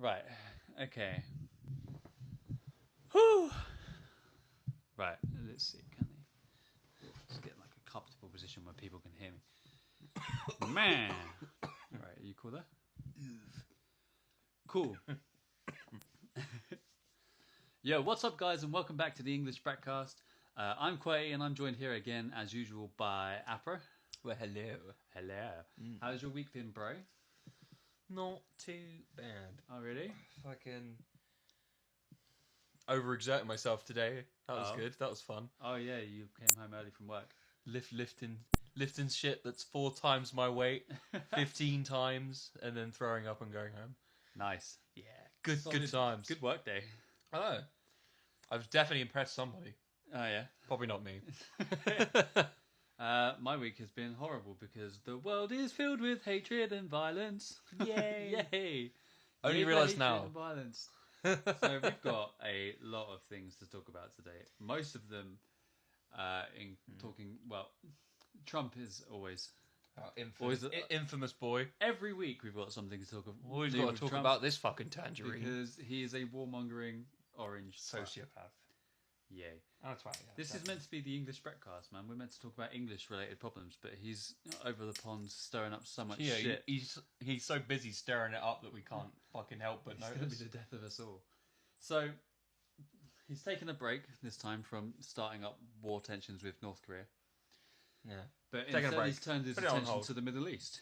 Right. Okay. Whew. Right. Let's see. Can they just get like a comfortable position where people can hear me? Man. Right. Are you cool there? Cool. Yo, what's up, guys, and welcome back to the English Breakcast. I'm Quay, and I'm joined here again, as usual, by Apra. Well, hello. Hello. How's your week been, bro? Not too bad. Oh, really? Fucking overexerting myself today. That was good. That was fun. Oh, yeah, you came home early from work. Lifting shit that's 4 times my weight, 15 times, and then throwing up and going home. Nice. Yeah, good times. Good work day. I know. I've definitely impressed somebody. Oh, yeah. Probably not me. My week has been horrible because the world is filled with hatred and violence. Yay! Yay! Only Yay for realised hatred now. and violence. So we've got a lot of things to talk about today. Most of them talking. Well, Trump is always Infamous boy. every week we've got something to talk about. Always got to talk about this fucking tangerine. because he is a warmongering orange Sociopath. Yay! That's right. Yeah, This is meant to be the English Breakcast, man. We're meant to talk about English-related problems, but he's over the pond stirring up so much shit. He's so busy stirring it up that we can't fucking help but It's going to notice. be the death of us all. So he's taken a break this time from starting up war tensions with North Korea. Yeah. But Taking a instead break. he's turned his Put it on attention hold. to the Middle East.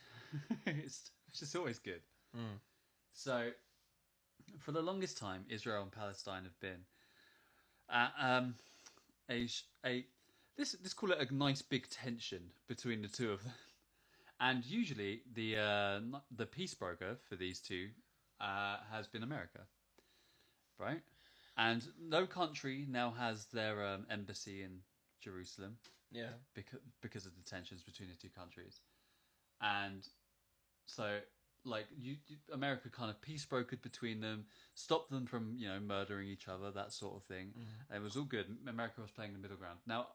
It's just always good. Mm. So for the longest time, Israel and Palestine have been let's call it a nice big tension between the two of them. And usually the peace broker for these two has been America, right? And no country now has their embassy in Jerusalem Yeah. because of the tensions between the two countries. And so, like, America kind of peace brokered between them, stopped them from, murdering each other, that sort of thing. It was all good. America was playing the middle ground. Now,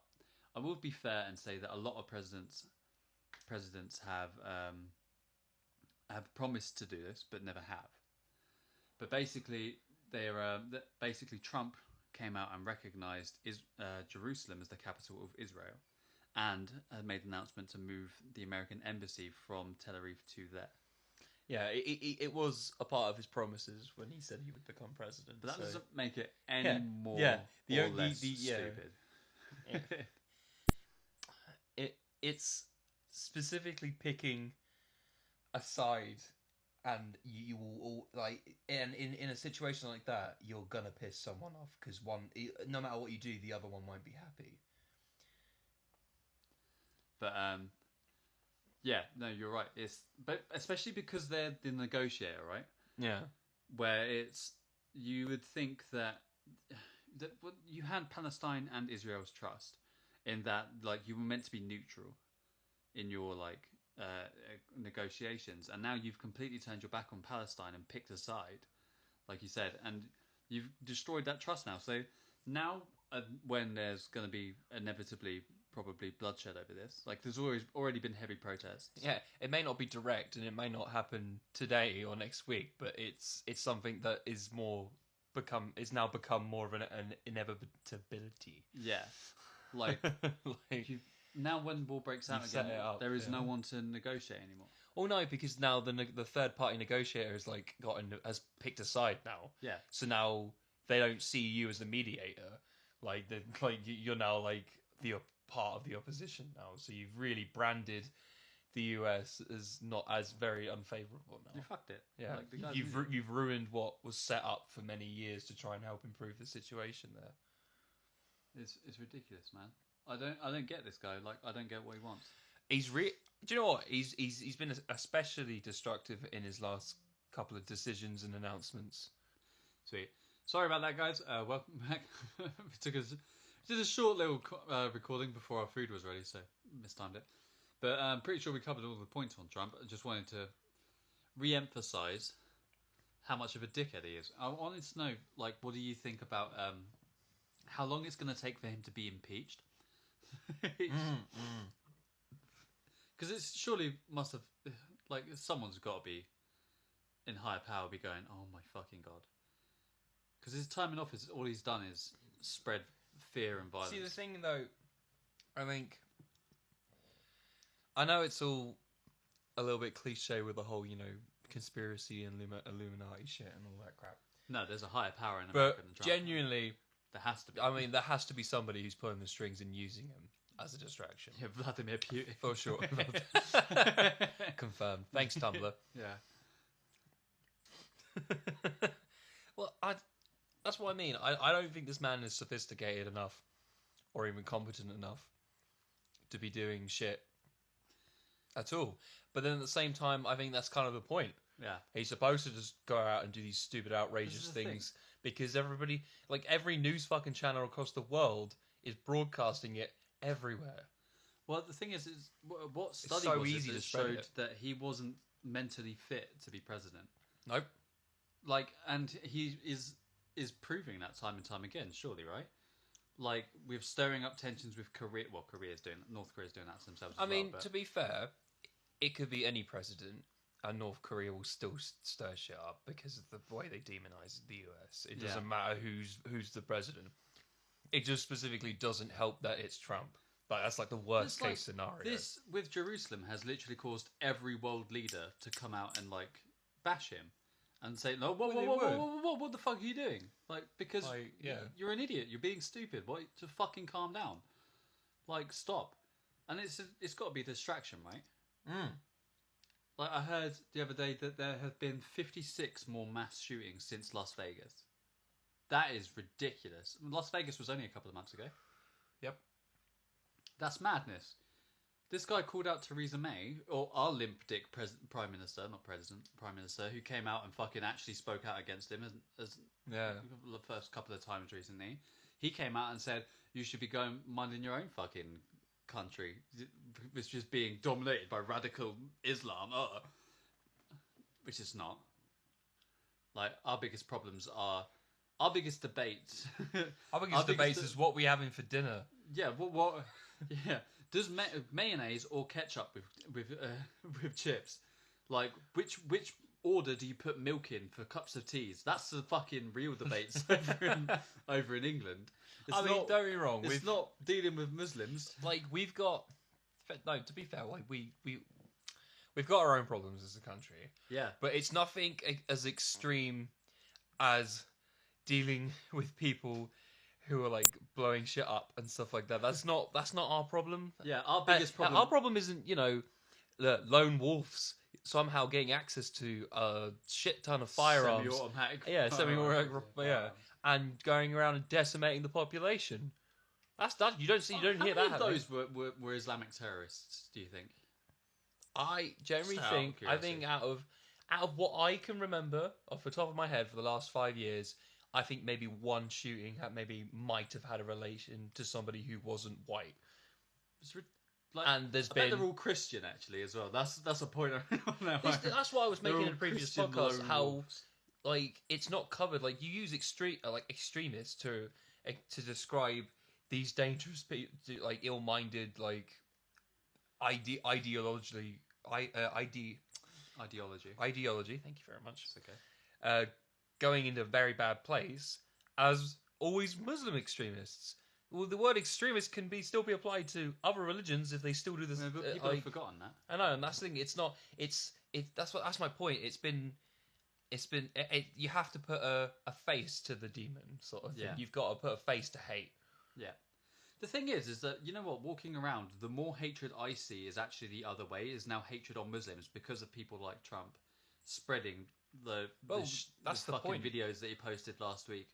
I will be fair and say that a lot of presidents have promised to do this, but never have. But basically, basically Trump came out and recognized Jerusalem as the capital of Israel, and made an announcement to move the American embassy from Tel Aviv to there. Yeah, it was a part of his promises when he said he would become president. But that so. doesn't make it any more The or only- less stupid. It's specifically picking a side, and you will all like, and in a situation like that, you're gonna piss someone off because no matter what you do, the other one won't be happy. But yeah, no, you're right. But especially because they're the negotiator, right? Yeah. Where you would think that you had Palestine and Israel's trust in that, like, you were meant to be neutral in your negotiations, and now you've completely turned your back on Palestine and picked a side, like you said, and you've destroyed that trust now. So now, when there's going to be inevitably probably bloodshed over this, like, there's already been heavy protests. Yeah, it may not be direct, and it may not happen today or next week, but it's something that is now become more of an inevitability. Yeah, like, now when war breaks out again, there is no one to negotiate anymore. Oh no, because now the third party negotiator has picked a side now. Yeah. So now they don't see you as the mediator. You're now like the part of the opposition now. So you've really branded the US as not as very unfavourable now. You fucked it. Yeah. Like, the guys You've ruined what was set up for many years to try and help improve the situation there. It's ridiculous, man. I don't get this guy. Like, I don't get what he wants. Do you know what? He's been especially destructive in his last couple of decisions and announcements. Sweet. Sorry about that, guys. Welcome back. We did a short little recording before our food was ready, so mistimed it. But I'm pretty sure we covered all the points on Trump. I just wanted to re-emphasize how much of a dickhead he is. I wanted to know, like, what do you think about how long it's going to take for him to be impeached? Because it surely must have, like, someone's got to be in higher power be going, oh my fucking god. Because his time in office, all he's done is spread fear and violence. See, the thing though, I think, I know it's all a little bit cliche with the whole, conspiracy and Illuminati shit and all that crap. No, there's a higher power in America But than Trump. genuinely, There has to be. I mean, there has to be somebody who's pulling the strings and using him as a distraction. Yeah, Vladimir Putin. For sure. Confirmed. Thanks, Tumblr. Yeah. Well, that's what I mean. I don't think this man is sophisticated enough or even competent enough to be doing shit at all. But then at the same time, I think that's kind of the point. Yeah. He's supposed to just go out and do these stupid, outrageous things because everybody, like every news fucking channel across the world is broadcasting it everywhere. Well, the thing is what study so was easy it to that spread showed it. that he wasn't mentally fit to be president? Nope. Like, and he is proving that time and time again, surely, right? Like, with stirring up tensions with Korea. Well, North Korea's doing that to themselves I as mean, well. But to be fair, it could be any president, and North Korea will still stir shit up because of the way they demonize the US. It doesn't matter who's the president. It just specifically doesn't help that it's Trump. Like, that's like the worst case scenario. This, with Jerusalem, has literally caused every world leader to come out and, like, bash him. And say, no, what the fuck are you doing? Like, because you're an idiot. You're being stupid. What? To fucking calm down. Like, stop. And it's got to be a distraction, right? Mm. Like, I heard the other day that there have been 56 more mass shootings since Las Vegas. That is ridiculous. Las Vegas was only a couple of months ago. Yep. That's madness. This guy called out Theresa May, or our limp dick Prime Minister, not President, Prime Minister, who came out and fucking actually spoke out against him as the first couple of times recently. He came out and said, you should be going minding your own fucking country. It's just being dominated by radical Islam. Which it's not. Like, our biggest problems are... Our biggest debates... Our biggest debates is what we having for dinner. Yeah, what yeah. Does mayonnaise or ketchup with chips? Like, which order do you put milk in for cups of teas? That's the fucking real debates over in England. Don't get me wrong. It's not dealing with Muslims. Like, we've got... No, to be fair, like, we've got our own problems as a country. Yeah. But it's nothing as extreme as dealing with people who are like blowing shit up and stuff like that. That's not our problem. Yeah, our biggest problem. Our problem isn't, the lone wolves somehow getting access to a shit ton of firearms. Semi-automatic. Yeah, semi-automatic. And going around and decimating the population. That's that. You don't hear that. How many of happening. those were Islamic terrorists? Do you think? I generally Just out of think. I curiosity. think out of what I can remember off the top of my head for the last 5 years, I think maybe one shooting might have had a relation to somebody who wasn't white. And there's I been. bet they're all Christian actually as well. That's a point. That's what I was making in a previous Christian podcast. lone How wolves. like it's not covered. Like you use extremists to describe these dangerous people, like ill-minded, like ideology. Ideology. Thank you very much. It's okay. Going into a very bad place as always Muslim extremists. Well, the word extremist can still be applied to other religions if they still do this. No, but people have forgotten that. I know, and that's the thing. It's not. That's my point. You have to put a face to the demon sort of thing. Yeah. You've got to put a face to hate. Yeah. The thing is that, you know what, walking around, the more hatred I see is actually the other way, is now hatred on Muslims because of people like Trump spreading the fucking point. videos that he posted last week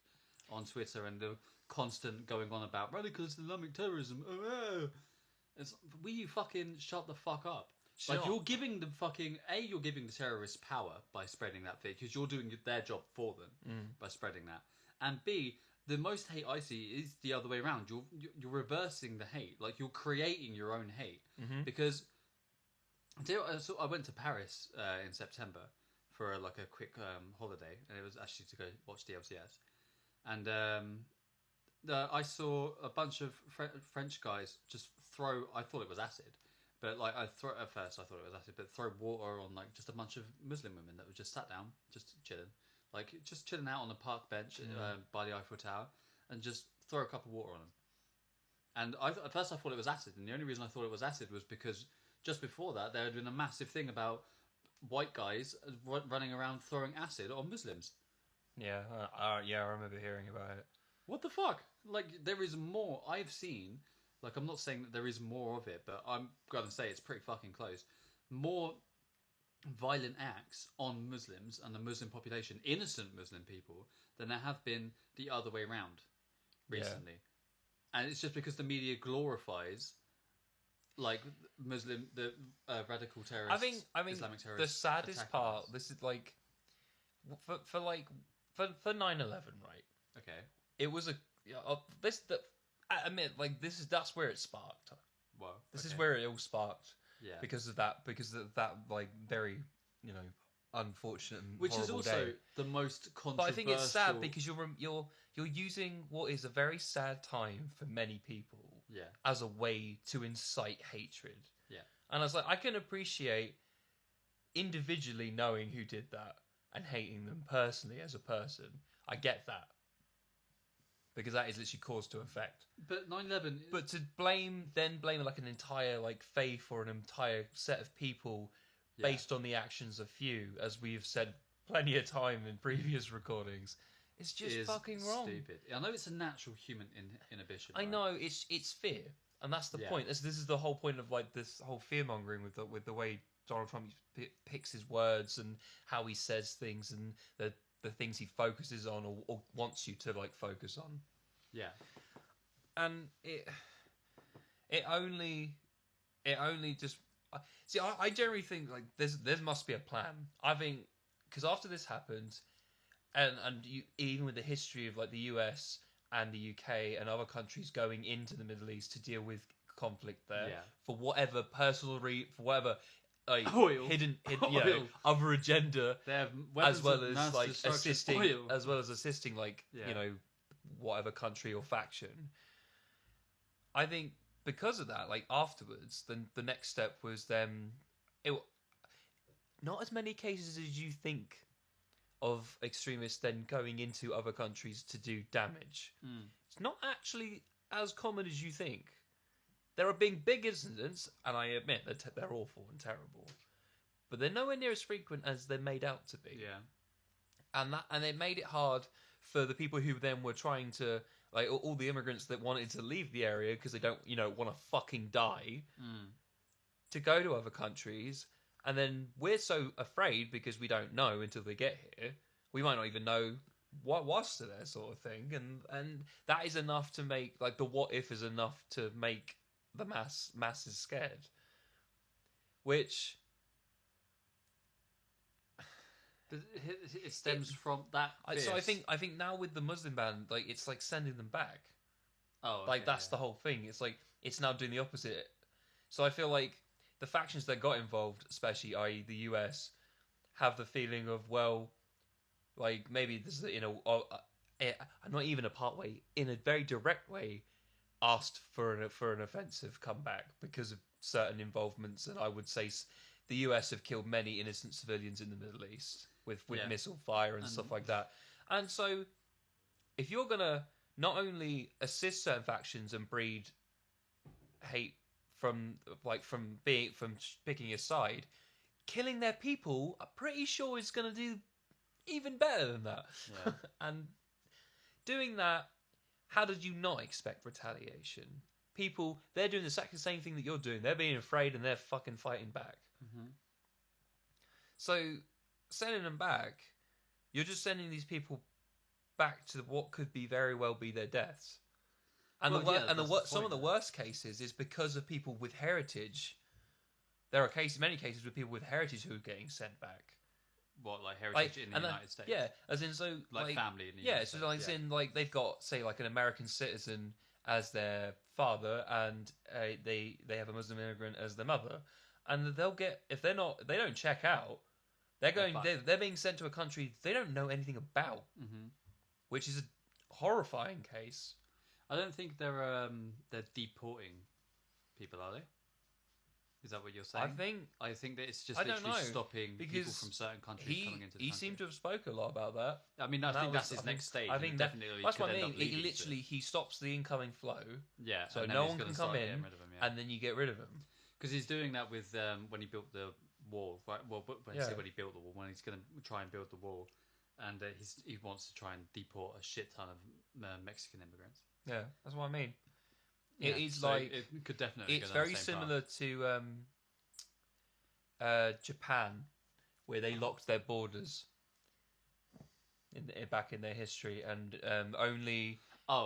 on Twitter and the constant going on about radical Islamic terrorism. Will you fucking shut the fuck up? Shut up. You're giving them you're giving the terrorists power by spreading that fear because you're doing their job for them by spreading that. And B, the most hate I see is the other way around. You're reversing the hate. Like, you're creating your own hate. Because I went to Paris in September for a quick holiday, and it was actually to go watch the LCS. And I saw a bunch of French guys just throw, I thought it was acid, But like at first I thought it was acid, but throw water on like just a bunch of Muslim women that were just sat down, just chilling, like just chilling out on a park bench by the Eiffel Tower, and just throw a cup of water on them. And at first I thought it was acid, and the only reason I thought it was acid was because just before that there had been a massive thing about white guys running around throwing acid on Muslims. Yeah, yeah, I remember hearing about it. What the fuck? Like, there is more I've seen. Like, I'm not saying that there is more of it, but I'm gonna say it's pretty fucking close. More violent acts on Muslims and the Muslim population, innocent Muslim people, than there have been the other way around recently. Yeah. And it's just because the media glorifies like the radical terrorists. I mean, Islamic terrorists. The saddest part. This is like for 9/11, right? Okay. It was I admit, like that's where it sparked. Well, this is where it all sparked. Yeah. Because of that like very unfortunate and which is also day. The most controversial. But I think it's sad because you're using what is a very sad time for many people. Yeah. As a way to incite hatred. Yeah. And I was like, I can appreciate individually knowing who did that and hating them personally as a person. I get that. Because that is literally cause to effect. But 9/11... But to blame like an entire like faith or an entire set of people based on the actions of few, as we've said plenty of time in previous recordings, it's just fucking wrong. Stupid. I know it's a natural human inhibition. I know it's fear, and that's the point. This is the whole point of like this whole fear mongering with the way Donald Trump picks his words and how he says things and the things he focuses on or wants you to like focus on. Yeah, and it only just see. I generally think like there must be a plan. I think because after this happened. And you, even with the history of like the US and the UK and other countries going into the Middle East to deal with conflict there for whatever personal for whatever like hidden other agenda, they have as well as like assisting like whatever country or faction. I think because of that, like afterwards, then the next step was not as many cases as you think of extremists then going into other countries to do damage. It's not actually as common as you think. There are big incidents, and I admit that they're awful and terrible, but they're nowhere near as frequent as they're made out to be. Yeah, and it made it hard for the people who then were trying to like all the immigrants that wanted to leave the area because they don't want to fucking die to go to other countries. And then we're so afraid because we don't know until they get here. We might not even know what was there sort of thing. And that is enough to make, like, the what if is enough to make the masses scared. Which... It stems from that fear. So I think now with the Muslim ban, like, it's like sending them back. Oh, okay, like, that's the whole thing. It's like, it's now doing the opposite. So I feel like the factions that got involved, especially, i.e. the US, have the feeling of, well, like, maybe this is, not even a part way, in a very direct way, asked for an offensive comeback because of certain involvements, and I would say the US have killed many innocent civilians in the Middle East with missile fire and stuff like that. And so, if you're going to not only assist certain factions and breed hate from picking a side, killing their people, I'm pretty sure is going to do even better than that. Yeah. And doing that, how did you not expect retaliation? People, they're doing exactly the same thing that you're doing. They're being afraid and they're fucking fighting back. Mm-hmm. So, sending them back, you're just sending these people back to what could very well be their deaths. And some of the worst cases is because of people with heritage. There are many cases with people with heritage who are getting sent back. What, like heritage in the United States? Yeah, as in like family in the United States. So like in like they've got say like an American citizen as their father and they have a Muslim immigrant as their mother, and they'll get if they don't check out, they're being sent to a country they don't know anything about, which is a horrifying case. I don't think they're deporting people, are they? Is that what you're saying? I think that it's just I don't literally know, stopping people because from certain countries coming into the he country. seemed to have spoke a lot about that. I mean, I think that's his next stage. I think definitely that's could what I end mean. up leading to Literally, it. he stops the incoming flow, Yeah, so and then no he's one gonna can start come in, getting rid of him, yeah. and then you get rid of him. Because he's doing that with when he built the wall, right? Well, but when Yeah. when he built the wall, when he's going to try and build the wall, and he wants to try and deport a shit ton of Mexican immigrants. Yeah, that's what I mean. Yeah, It is so like it could definitely. it's go down very the same similar path. to Japan, where they locked their borders back in their history, and only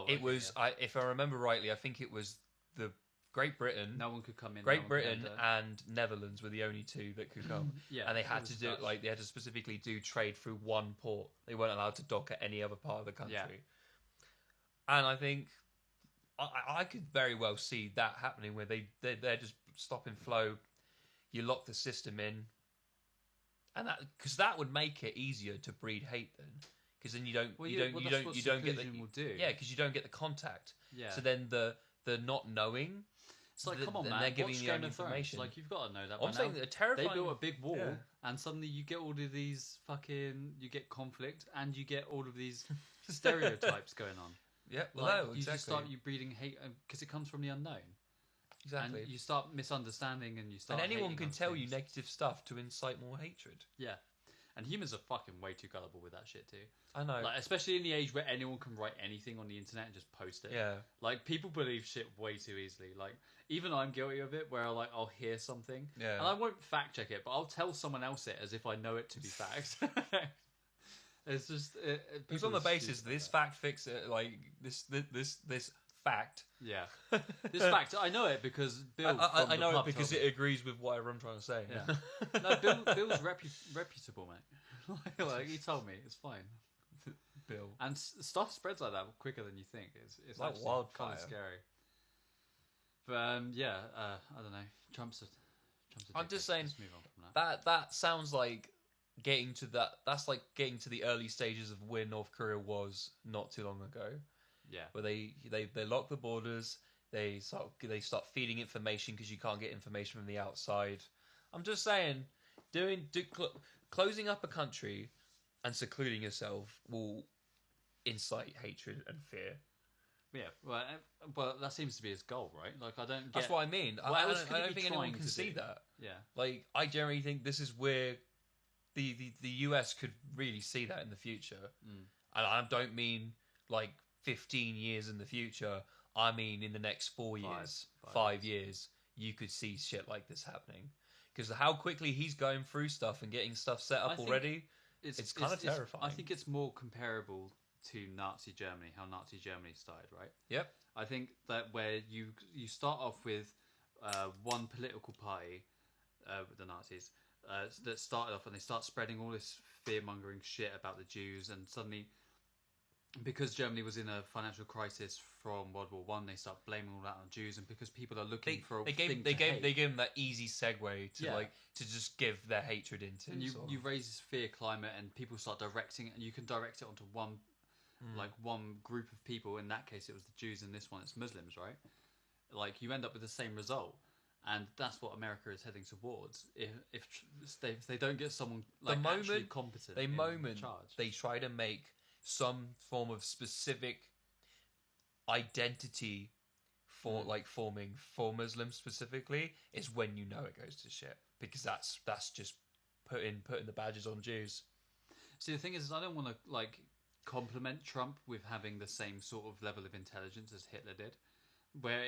it was if I remember rightly, I think it was the Great Britain. No one could come in. Great Britain and Netherlands were the only two that could come. Yeah, and they had to do they had to specifically do trade through one port. They weren't allowed to dock at any other part of the country. Yeah. And I think I could very well see that happening, where they're just stopping flow. You lock the system in, and that would make it easier to breed hate then, because then you don't get the will do. Yeah, because you don't get the contact. Yeah. So then the not knowing. It's like, come on, man. They're giving watch you Game of information. Thrones. Like, you've got to know that. I'm saying that terrifying. They built a big wall, and suddenly you get all of these you get conflict, and you get all of these stereotypes going on. Yeah, well, like, no, you exactly. just start breeding hate because it comes from the unknown. Exactly. And you start misunderstanding, and you start. And anyone hating can tell you things. negative stuff to incite more hatred. Yeah, and humans are fucking way too gullible with that shit too. I know. Like, especially in the age where anyone can write anything on the internet and just post it. Yeah. Like, people believe shit way too easily. Like, even I'm guilty of it, where I'll hear something, Yeah. and I won't fact check it, but I'll tell someone else it as if I know it to be fact. It's just It's on the basis this fact fix it, like this fact. Yeah, this fact I know it because Bill. I know it because it agrees with whatever I'm trying to say. Yeah. No, Bill's reputable, mate. like he told me, it's fine. Bill. And stuff spreads like that quicker than you think. It's like actually wildfire. kind of scary. But I don't know. Trump's a I'm just saying Let's move on from that. that sounds like getting to that. That's like getting to the early stages of where North Korea was not too long ago. Yeah. Where they lock the borders. They start feeding information because you can't get information from the outside. I'm just saying, closing up a country and secluding yourself will incite hatred and fear. Yeah, well, that seems to be his goal, right? Like, I don't get... That's what I mean. I don't think anyone can see that. Yeah. Like, I generally think this is where the US could really see that in the future. Mm. And I don't mean, like, 15 years in the future. I mean in the next 4 years, 5 years, you could see shit like this happening. Because how quickly he's going through stuff and getting stuff set up already, it's kind of terrifying. I think it's more comparable to Nazi Germany, how Nazi Germany started, right? Yep. I think that where you start off with one political party, the Nazis, that started off and they start spreading all this fear-mongering shit about the Jews, and suddenly, because Germany was in a financial crisis from World War One, they start blaming all that on Jews, and because people are looking for they gave them that easy segue to to just give their hatred into. And you raise this fear climate, and people start directing it, and you can direct it onto one group of people. In that case, it was the Jews. In this one, it's Muslims, right? Like, you end up with the same result, and that's what America is heading towards. If they don't get someone actually competent, in charge, they try to make some form of specific identity for forming for Muslims specifically, is when you know it goes to shit, because that's just putting the badges on Jews. See, the thing is I don't want to compliment Trump with having the same sort of level of intelligence as Hitler did,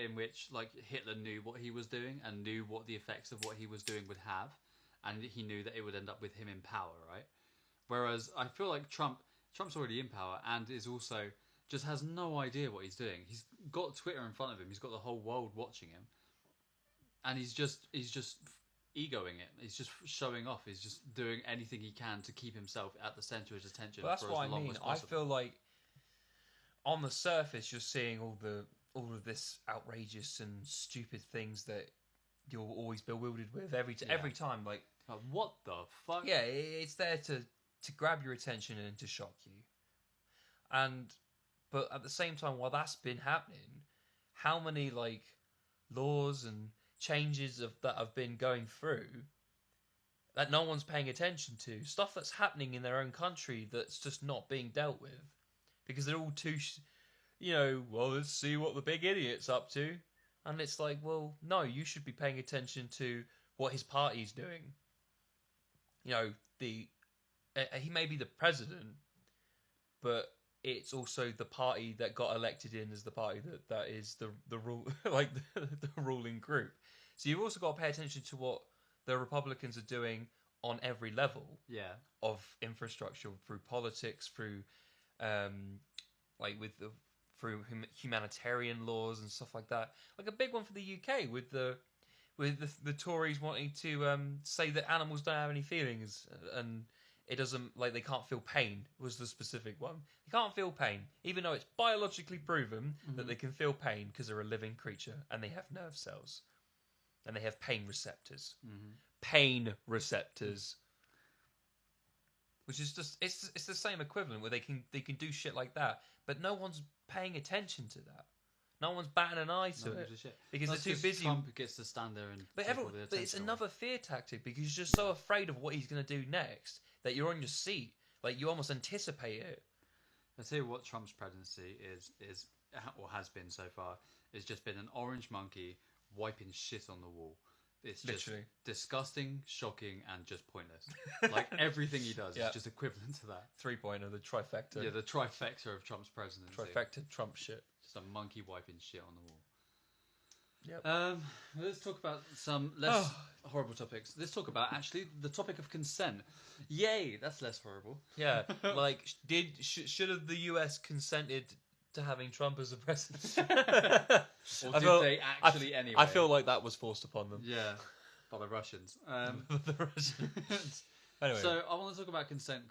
in which Hitler knew what he was doing and knew what the effects of what he was doing would have, and he knew that it would end up with him in power, right? Whereas I feel like Trump's already in power and is also just has no idea what he's doing. He's got Twitter in front of him. He's got the whole world watching him, and he's just egoing it. He's just showing off. He's just doing anything he can to keep himself at the center of his attention. But that's for what as I long mean. as I possible. feel like on the surface you're seeing all of this outrageous and stupid things that you're always bewildered with every time. Like, what the fuck? Yeah, it's there to grab your attention and to shock you. But at the same time, while that's been happening, how many laws and changes that have been going through that no one's paying attention to. Stuff that's happening in their own country that's just not being dealt with because they're all too, well, let's see what the big idiot's up to. And it's like, well, no, you should be paying attention to what his party's doing. He may be the president, but it's also the party that got elected in as the party that is the rule, like the ruling group. So you've also got to pay attention to what the Republicans are doing on every level of infrastructure, through politics, through through humanitarian laws and stuff like that. Like a big one for the UK with the Tories wanting to say that animals don't have any feelings, and it doesn't, like, they can't feel pain was the specific one. They can't feel pain, even though it's biologically proven that they can feel pain because they're a living creature and they have nerve cells and they have pain receptors. Pain receptors. Which is just, it's the same equivalent where they can do shit like that, but no one's paying attention to that. No one's batting an eye to it because they're too busy. Trump gets to stand there and. But it's another fear tactic because you're just so afraid of what he's going to do next that you're on your seat, like you almost anticipate it. I tell you what, Trump's presidency is or has been so far is just been an orange monkey wiping shit on the wall. It's literally just disgusting, shocking, and just pointless. Like everything he does is just equivalent to that. 3-pointer, the trifecta. Yeah, the trifecta of Trump's presidency. Trifecta Trump shit. Just a monkey wiping shit on the wall. Yep. Let's talk about some less horrible topics. Let's talk about actually the topic of consent. Yay, that's less horrible. Yeah, like should have the US consented to having Trump as a president? Or did they actually anyway? I feel like that was forced upon them. Yeah, by the Russians. The Russians. Anyway. So I want to talk about consent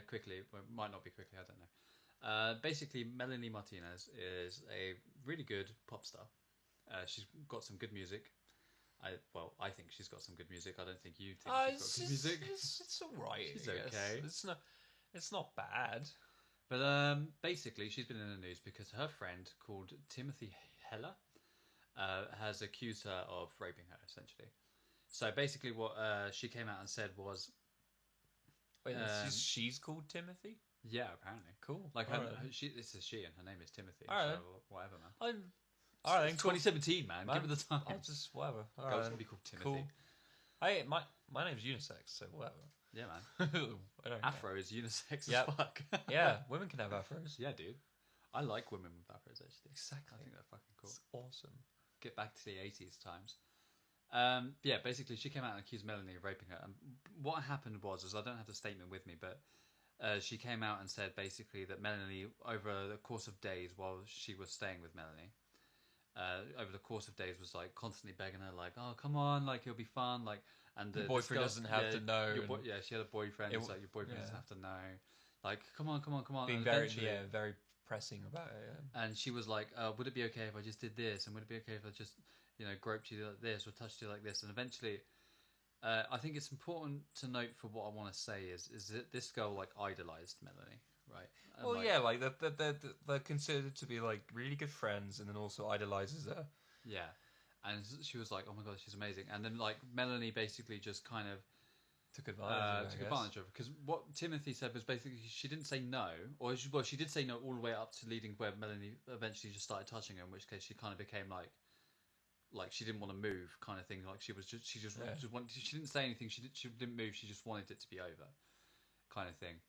quickly. Well, it might not be quickly, I don't know. Basically, Melanie Martinez is a really good pop star. She's got some good music. I think she's got some good music. I don't think you think she's got good music. It's alright. She's okay. It's not bad. But basically, she's been in the news because her friend called Timothy Heller has accused her of raping her, essentially. So basically, what she came out and said was... Wait, she's called Timothy? Yeah, apparently. Cool. Like, this is she, and her name is Timothy. All right. So whatever, man. All right, it's 2017, man. Give it the time. I'll just whatever. All Girl's right, gonna be called Timothy. Cool. Hey, my name's unisex, so whatever. Yeah, man. I don't Afro is unisex Yep. as fuck. Yeah, women can have afros. Yeah, dude. I like women with afros, actually. Exactly. I think they're fucking cool. It's awesome. Get back to the 80s times. Yeah, basically, she came out and accused Melanie of raping her. And what happened was I don't have the statement with me, but she came out and said basically that Melanie, over the course of days while she was staying with Melanie, over the course of days was like constantly begging her, like, "Oh, come on, like it'll be fun, like." And the boyfriend doesn't have to know. She had a boyfriend. It's like your boyfriend doesn't have to know. Like, come on. Being and very pressing about it. Yeah. And she was like, "Would it be okay if I just did this? And would it be okay if I just, groped you like this or touched you like this?" And eventually, I think it's important to note for what I want to say is that this girl like idolized Melanie, right? And, well, yeah, like they're considered to be like really good friends, and then also idolizes her. Yeah. And she was like, "Oh my god, she's amazing." And then like Melanie basically just kind of took advantage of it, because what Timothy said was basically she didn't say no, or she did say no all the way up to leading where Melanie eventually just started touching her, in which case she kind of became like she didn't want to move, kind of thing. Like she just wanted. She didn't say anything. She didn't move. She just wanted it to be over, kind of thing.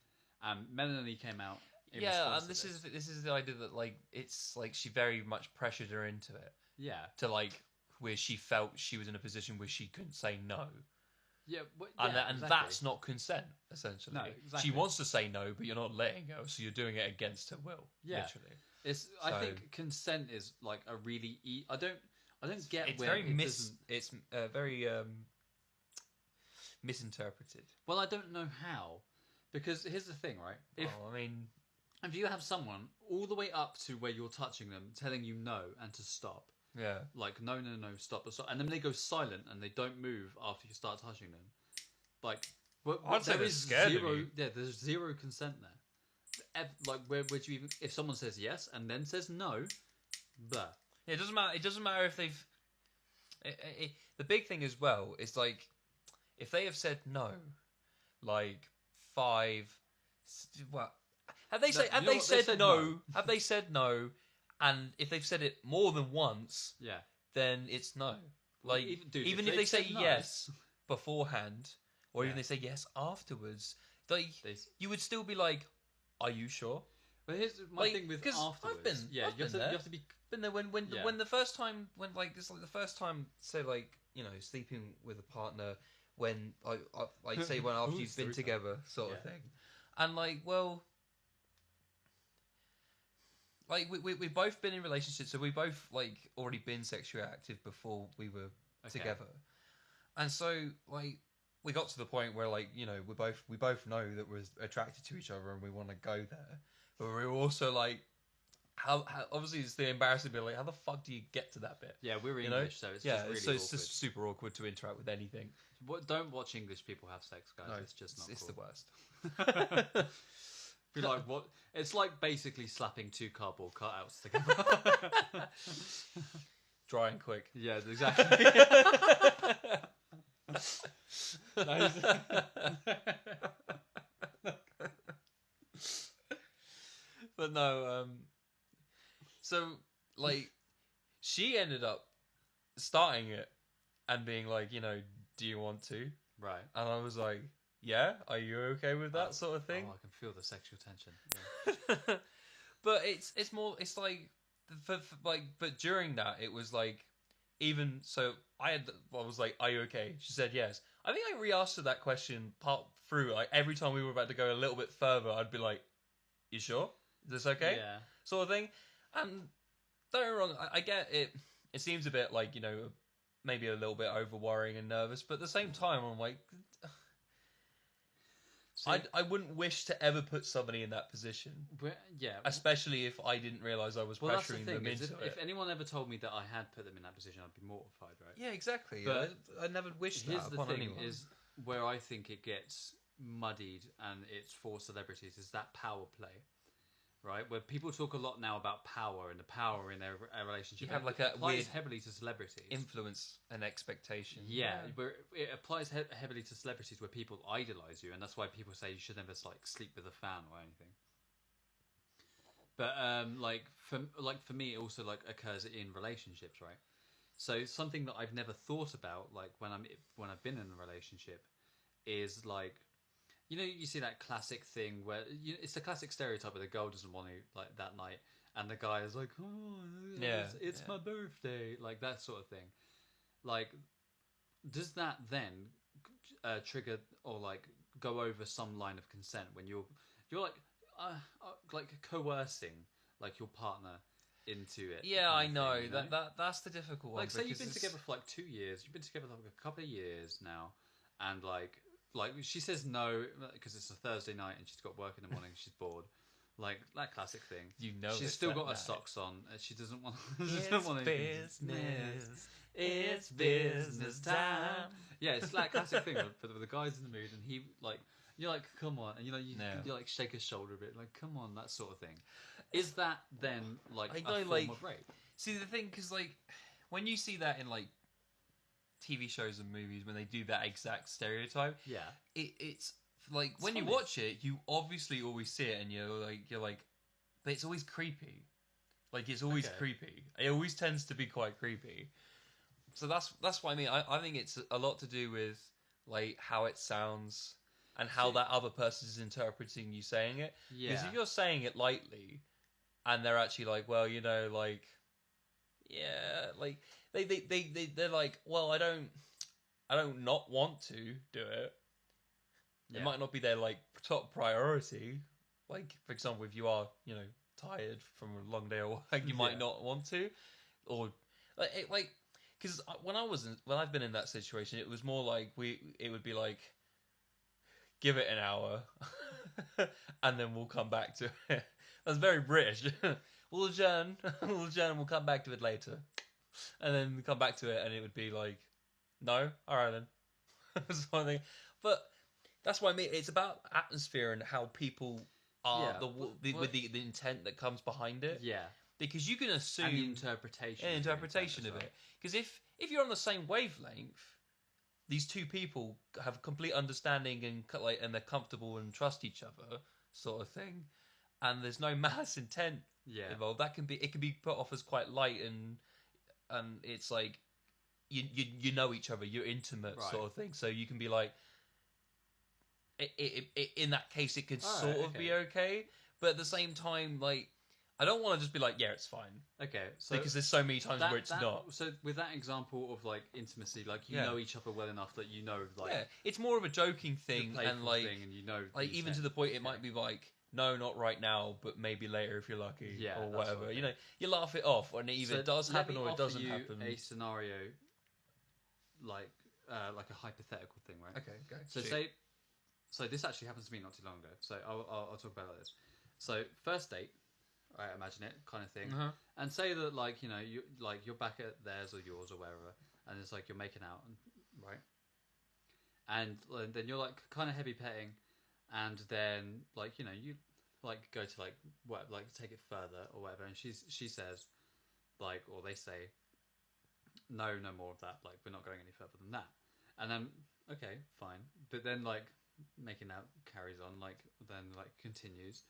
Melanie came out. And this is the idea that like it's like she very much pressured her into it. Yeah. To like where she felt she was in a position where she couldn't say no. Yeah, and exactly. That's not consent, essentially. No, exactly. She wants to say no, but you're not letting her, so you're doing it against her will. Yeah, literally. I think consent is like a really. I don't get. It's where very It's very misinterpreted. Well, I don't know how, because here's the thing, right? If you have someone all the way up to where you're touching them, telling you no and to stop. Yeah. Like, no, stop. And then they go silent and they don't move after you start touching them. Like, I'd say there is scared zero. of you. Yeah, there's zero consent there. Like, where would you even? If someone says yes and then says no, but it doesn't matter. It doesn't matter if they've. The big thing as well is like if they have said no, like five, well, have they said you know what? They said no. Have they said no? And if they've said it more than once, Yeah. then it's no. Like even if they've they say said no, yes beforehand, or even Yeah. they say yes afterwards, like they, you would still be like, "Are you sure?" but here's my Like, thing with 'cause afterwards. I've been- yeah, I've you have been to there. you have to be. Been there when Yeah. when the first time when like it's like the first time, say like sleeping with a partner when like say when after Ooh, you've been story time. together sort of Yeah. thing, and like well. Like we've both been in relationships, so we both like already been sexually active before we were Okay. together, and so like we got to the point where like we both know that we're attracted to each other and we want to go there, but we're also like how obviously it's the embarrassing bit, like how the fuck do you get to that bit? Yeah, we're You English, know? so it's Yeah, just really so it's awkward. just super awkward to interact with anything. Don't watch English people have sex, guys. No, it's just not it's cool. the worst. Be like what? It's like basically slapping two cardboard cutouts together. Dry and quick. Yeah, exactly. But no, so like she ended up starting it and being like, do you want to? Right. And I was like, yeah, are you okay with that sort of thing? Oh, I can feel the sexual tension. Yeah. But it's more, it's like, but during that, it was like, even so, I was like, are you okay? She said yes. I think I re-asked her that question part through, like every time we were about to go a little bit further, I'd be like, you sure? Is this okay? Yeah. Sort of thing. And don't get me wrong, I get it. It seems a bit like, maybe a little bit over worrying and nervous, but at the same time, I'm like, I wouldn't wish to ever put somebody in that position. Yeah. Especially if I didn't realise I was pressuring them into it. If anyone ever told me that I had put them in that position, I'd be mortified, right? Yeah, exactly. But I never wished that here's the upon thing: anyone. is where I think it gets muddied, and it's for celebrities, is that power play, right? Where people talk a lot now about power and the power in their relationship. You have like it a applies weird heavily to celebrities. influence and expectation. Yeah, where it applies heavily to celebrities where people idolize you, and that's why people say you should never like sleep with a fan or anything. But for me, it also like occurs in relationships, right? So something that I've never thought about, like when I've been in a relationship, is like, you see that classic thing where it's the classic stereotype where the girl doesn't want to like that night, and the guy is like, oh, Yeah, it's my birthday, like that sort of thing. Like, does that then trigger or like go over some line of consent when you're like coercing like your partner into it? Yeah, I know. Thing, you know? That's the difficult one. Like, say you've been because together for like 2 years. You've been together for like a couple of years now, and like she says no because it's a Thursday night and she's got work in the morning. She's bored. Like that classic thing. She's it's still that got her night. socks on. And she doesn't want. It's business. It's business time. Yeah, it's that classic thing. For the guy's in the mood, and he like you're like, come on, and you like shake his shoulder a bit, like, come on, that sort of thing. Is that then like a form of rape? See, the thing, because like when you see that in like TV shows and movies, when they do that exact stereotype, Yeah. it's like when funny. you watch it, you obviously always see it, and you're like, but it's always creepy. Like it's always Okay. creepy. It always tends to be quite creepy. So that's what I mean. I think it's a lot to do with like how it sounds and how that other person is interpreting you saying it. Yeah. Because if you're saying it lightly, and they're actually like, well, like, yeah, like they're like, well, I don't not want to do it. Yeah. It might not be their like top priority. Like for example, if you are tired from a long day or work, you might not want to, or like because when I've been in that situation, it was more like it would be like, give it an hour, and then we'll come back to it. That's very British. We'll adjourn. We'll come back to it later, and then we come back to it, and it would be like, no, all right then, sort of thing. But that's what I mean. It's about atmosphere and how people are with the intent that comes behind it. Yeah. because you can assume and the interpretation, an of interpretation of well. it. Because if you're on the same wavelength, these two people have complete understanding and and they're comfortable and trust each other, sort of thing, and there's no malice intent involved. It can be put off as quite light and it's like you know each other, you're intimate, sort of thing. So you can be like, in that case, it could sort of be okay, but at the same time, like, I don't want to just be like, yeah, it's fine. Okay, so because there's so many times where it's not. So with that example of like intimacy, like you know each other well enough that you know, like it's more of a joking thing, and like thing, and you know, like even to the point it might be like, no, not right now, but maybe later if you're lucky, or whatever. You know, you laugh it off, and either it does happen or it doesn't happen. A scenario, like a hypothetical thing, right? Okay, go. So so this actually happened to me not too long ago. So I'll talk about this. So first date. I imagine it, kind of thing, and say that like you're back at theirs or yours or wherever, and it's like you're making out, right? And then you're like kind of heavy petting, and then like you like go to like what like take it further or whatever, and she says like, or they say no more of that, like we're not going any further than that, and then okay fine, but then like making out carries on, like then like continues.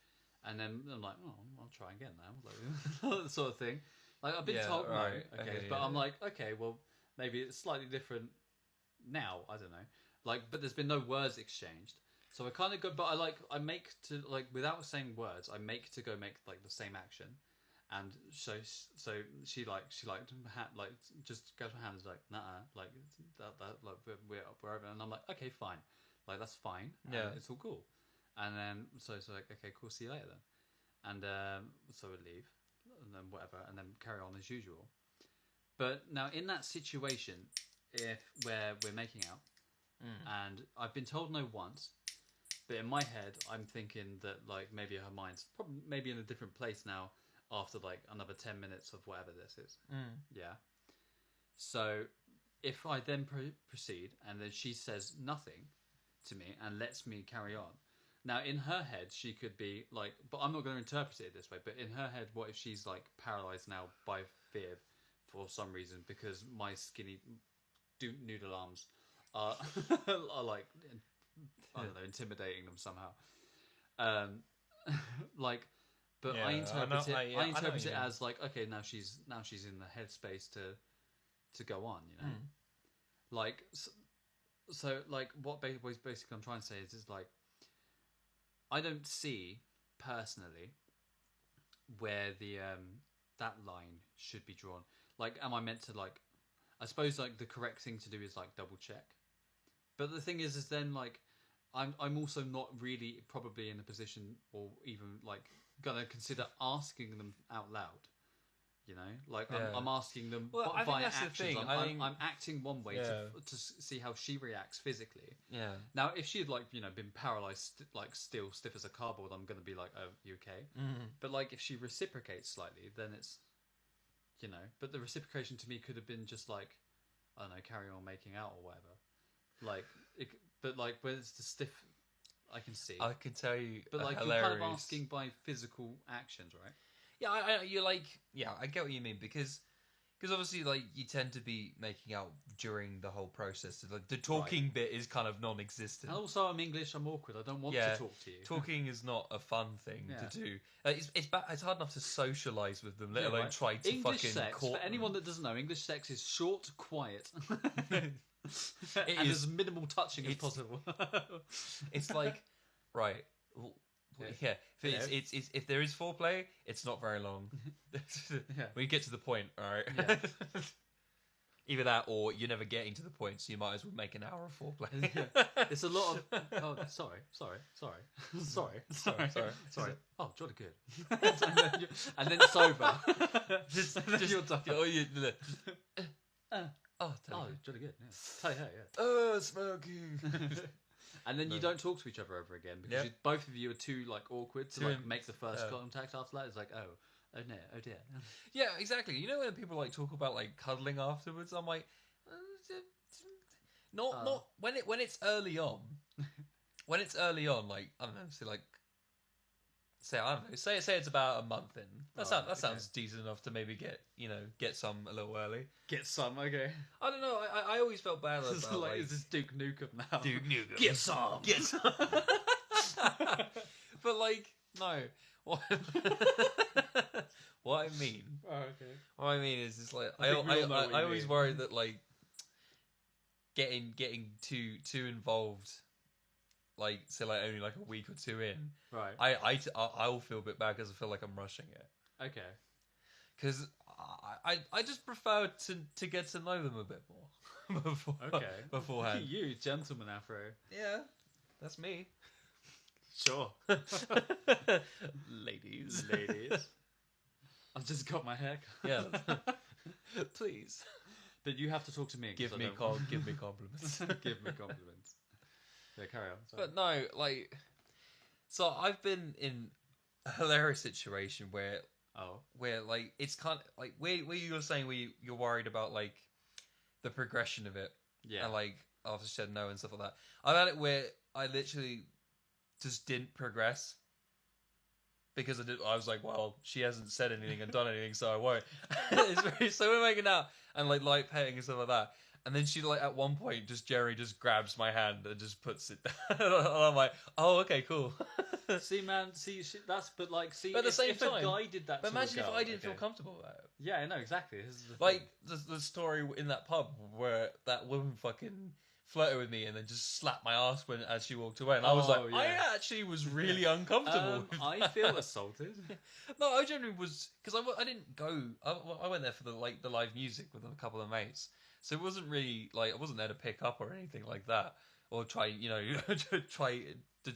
And then I'm like, oh, I'll try again now, like, that sort of thing. Like I've been told no, but I'm like, okay, well, maybe it's slightly different now. I don't know. Like, but there's been no words exchanged, so I kind of go. But I make to like without saying words, I make to go make like the same action, and so she just goes her hands like nah, like that like we're over, and I'm like, okay, fine, like that's fine, it's all cool. And then so it's like, okay, cool, see you later then. And so we leave, and then whatever, and then carry on as usual. But now in that situation, where we're making out, and I've been told no once, but in my head I'm thinking that like maybe her mind's probably maybe in a different place now after like another 10 minutes of whatever this is. Yeah. So if I then proceed, and then she says nothing to me and lets me carry on. Now, in her head, she could be like, but I'm not going to interpret it this way, but in her head, what if she's like paralyzed now by fear for some reason because my skinny noodle arms are, are like, I don't know, intimidating them somehow. Like, but I interpret it as like, okay, now she's in the headspace to go on, you know? Like, so like what basically I'm trying to say is like, I don't see personally where the that line should be drawn. Like, am I meant to like? I suppose like the correct thing to do is like double check. But the thing is then like, I'm also not really probably in a position or even like gonna consider asking them out loud. You know, like I'm asking them via actions. I'm acting one way to see how she reacts physically. Yeah. Now, if she had like been paralyzed, like still stiff as a cardboard, I'm gonna be like, oh, you okay? But like if she reciprocates slightly, then it's But the reciprocation to me could have been just like, I don't know, carry on making out or whatever. Like, but like when it's the stiff, I can see. I can tell you, but like hilarious... you're kind of asking by physical actions, right? Yeah, you're like, I get what you mean because obviously like you tend to be making out during the whole process. Like the talking bit is kind of non-existent. And also, I'm English. I'm awkward. I don't want to talk to you. Talking is not a fun thing to do. It's hard enough to socialise with them, let alone try to English fucking sex, court for anyone that doesn't know, English sex is short, quiet, and as minimal touching as possible. It's like right. Yeah, if there is foreplay, it's not very long. We get to the point, all right. Yeah. Either that, or you're never getting to the point, so you might as well make an hour of foreplay. It's a lot of. Oh, sorry. Oh, jolly good. And then it's over. just you're done. Jolly good. Yeah. Hey, yeah. Oh, smoking. And then you don't talk to each other ever again because both of you are too like awkward to like make the first contact after that. It's like, oh dear. Yeah, exactly. You know when people like talk about like cuddling afterwards, I'm like, not when it's early on. When it's early on, like I don't know, say like say I don't know. Say it's about a month in. That Alright, sounds decent enough to maybe get some a little early. Get some, okay. I don't know. I always felt bad This is about like, is this Duke Nukem now? Duke Nukem. Get some! Get some. But like, no. What, what I mean. Oh, okay. What I mean is, it's like I think we all know what I you always mean. worry that like getting too involved, like say like only like a week or two in, Right. I will feel a bit bad because I feel like I'm rushing it. Okay. Because I just prefer to get to know them a bit more Okay. beforehand. Look at you, gentleman Afro. Yeah, that's me. Sure. Ladies. I've just got my hair cut. Yeah. Please. But you have to talk to me. 'cause Give I me don't- give me compliments. Give me compliments. Yeah, carry on. Sorry. But no, like, so I've been in a hilarious situation where Oh. like it's kind of like where you were saying you're worried about like the progression of it, Yeah. and like after she said no and stuff like that. I've had it where I literally just didn't progress because I was like, well, she hasn't said anything and done anything, so I won't. So we're making out and like light petting and stuff like that. And then she like at one point Jerry just grabs my hand and just puts it down. And I'm like, oh, okay, cool. See, man, that's, but like, see, But at the same if time- a guy did that But to a imagine if girl, I didn't feel okay. comfortable about it. Yeah, I know, exactly. This is the Like thing. the story in that pub where that woman fucking flirted with me and then just slapped my ass as she walked away, and I was Oh, like, yeah. I actually was really uncomfortable. with I that. feel assaulted. No, I generally was because I didn't go. I went there for the live music with a couple of mates, so it wasn't really like I wasn't there to pick up or anything like that, or try to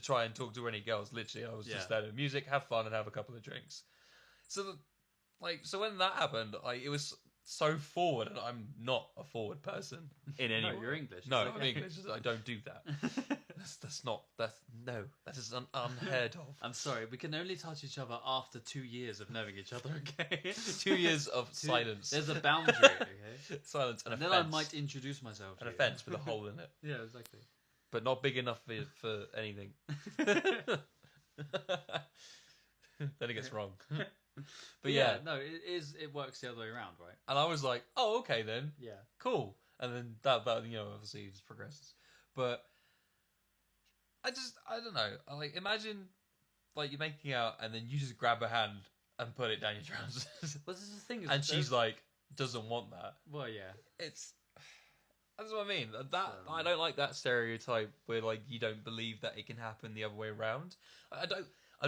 try and talk to any girls. Literally, I was just Yeah. there to music, have fun, and have a couple of drinks. So so when that happened, it was so forward, and I'm not a forward person in any No, way. you're English. No, It's I'm okay. English. I don't do that. That is unheard of. I'm sorry, we can only touch each other after 2 years of knowing each other, okay? 2 years of silence. There's a boundary, okay? Silence and And a then I fence. might introduce myself to An you. offence with a hole in it, Yeah, exactly. but not big enough for anything. Then it gets wrong. But yeah, no, it works the other way around, right? and I was like, oh, okay then, Yeah. cool. And then that obviously just progresses. But I don't know. Like imagine like you're making out and then you just grab her hand and put it down your trousers, Well, this is the thing. Is and she's like doesn't want that. well, yeah. That's what I mean. I don't like that stereotype where like you don't believe that it can happen the other way around. I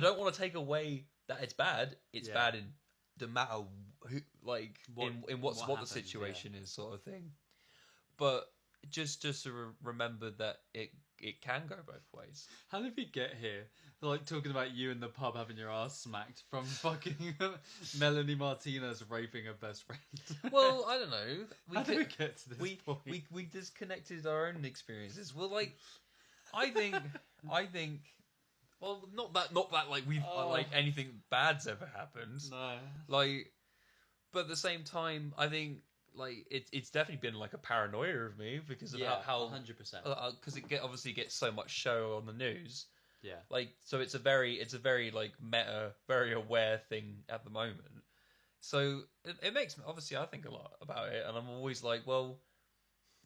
don't want to take away that it's bad. It's Yeah. bad in no matter who, like What what the happens, situation is, sort of thing. But just to remember that it can go both ways. How did we get here? Like talking about you in the pub having your ass smacked from fucking Melanie Martinez raping her best friend. Well, I don't know. How did we get to this point? We disconnected our own experiences. Well, like I think well, not that like we've like anything bad's ever happened. No. Like, but at the same time, I think like it's definitely been like a paranoia of me because of how 100%. because obviously gets so much show on the news. Yeah. Like, so it's a very like meta, very aware thing at the moment. So it makes me, obviously I think a lot about it, and I'm always like, well,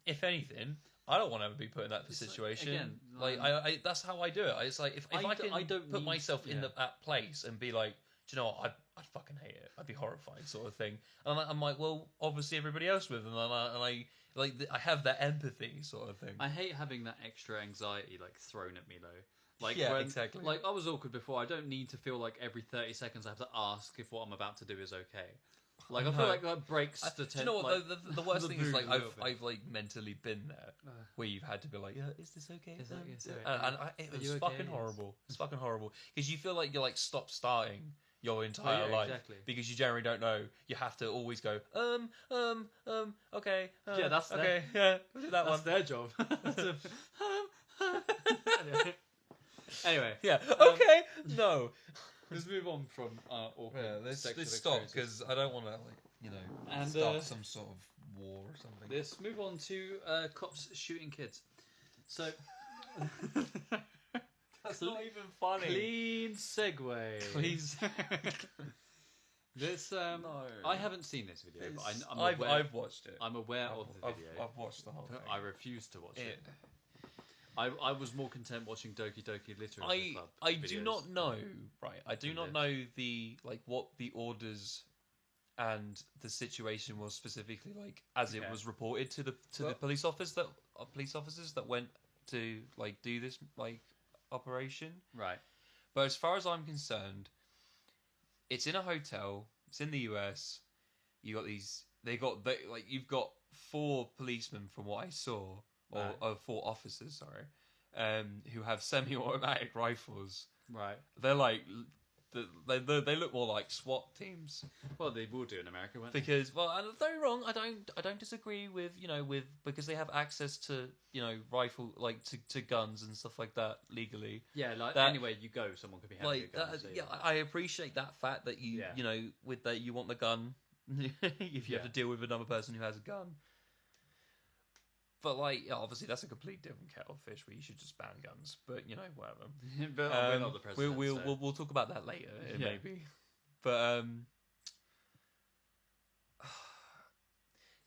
if anything, I don't want to ever be put in that It's situation. again, Like I that's how I do it. It's like if I can don't put need- myself in yeah. that place and be like, do you know what, I'd fucking hate it. I'd be horrified, sort of thing. And I'm like, well, obviously everybody else would, and I have that empathy, sort of thing. I hate having that extra anxiety like thrown at me though. Like Yeah, when, exactly. Like I was awkward before. I don't need to feel like every 30 seconds I have to ask if what I'm about to do is okay. Like I feel No. like that breaks the Do you know what like, the worst the thing is? mood Like a little bit. I've like mentally been there where you've had to be like, yeah, is this okay? Is that- is that- It are was you okay? fucking horrible. It's fucking horrible because you feel like you're like stop starting your entire life exactly. because you generally don't know. You have to always go okay. Yeah, that's okay. Yeah, we'll do that That's one. their job. Anyway, Yeah. Okay. No. let's move on from awkward Yeah. sexual Let's stop experiences. because I don't want to And, start some sort of war or something. Let's move on to cops shooting kids. So That It's not even funny. Clean segue. Please. This No. I haven't seen this video, but I'm I've aware. I've watched it. I'm aware of the video. I've watched the whole thing. I refuse to watch it. I was more content watching Doki Doki Literature Club. I videos. do not know. Right, I do not know the what the orders and the situation was specifically like as it was reported to the police officers that went to like do this like operation. Right. But as far as I'm concerned, it's in a hotel. It's in the US. You got you've got 4 policemen from what I saw, or 4 officers, sorry, who have semi-automatic rifles. Right. They're like they look more like SWAT teams. Well, they will do in America, won't because well, and don't get me wrong, I don't disagree with because they have access to rifle like to guns and stuff like that legally. Yeah, like that, anywhere you go, someone could be having a gun. Yeah, I appreciate that fact that you with that you want the gun if you have to deal with another person who has a gun. But obviously that's a complete different kettle of fish where you should just ban guns. But whatever. But we're not the president. We'll talk about that later, maybe. But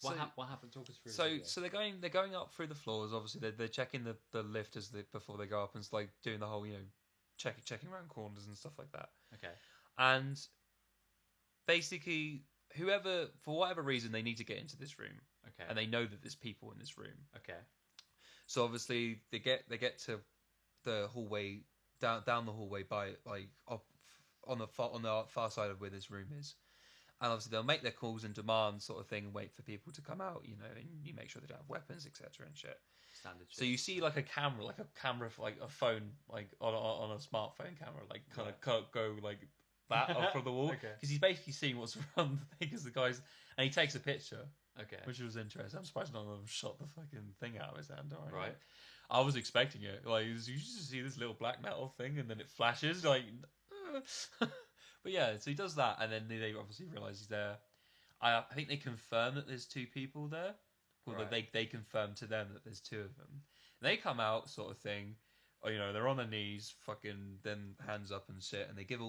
what happened? Talk us through. So they're going up through the floors. Obviously they're checking the lift before they go up and it's like doing the whole checking around corners and stuff like that. Okay. And basically whoever, for whatever reason, they need to get into this room. Okay. And they know that there's people in this room. Okay. So obviously they get to the hallway down the hallway by up on the far side of where this room is. And obviously they'll make their calls and demand sort of thing and wait for people to come out, and you make sure they don't have weapons, etc. and shit. Standard shit. So you see a camera for a phone, on a smartphone camera, kind of go like that up from the wall. Okay. Because he's basically seeing what's around the thing as the guys, and he takes a picture. Okay. Which was interesting. I'm surprised none of them shot the fucking thing out of his hand. Right. I was expecting it. You just see this little black metal thing, and then it flashes. But yeah, so he does that, and then they obviously realise he's there. I think they confirm that there's 2 people there. Well, right. they confirm to them that there's 2 of them. And they come out, sort of thing. Or, they're on their knees, fucking, then hands up and shit, and they give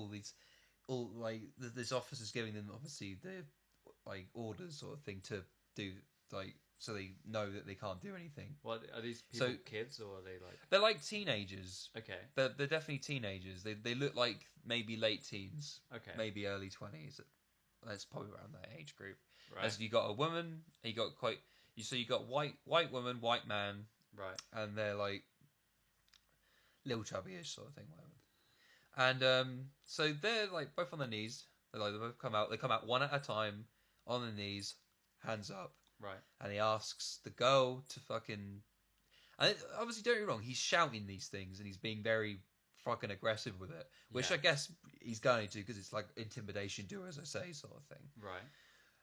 this officer's giving them obviously the orders sort of thing to do so they know that they can't do anything. What are these people? Kids, or are they like? They're like teenagers. Okay. They're definitely teenagers. They look like maybe late teens. Okay. Maybe early 20s. That's probably around that age group. Right. As you got a woman, you got you got white woman, white man. Right. And they're like little chubby-ish sort of thing, whatever. And so they're both on their knees. They both come out. They come out one at a time on their knees, hands up. Right. And he asks the girl to fucking... And obviously, don't get me wrong, he's shouting these things and he's being very fucking aggressive with it. Which I guess he's going to because it's like intimidation, do as I say sort of thing. Right.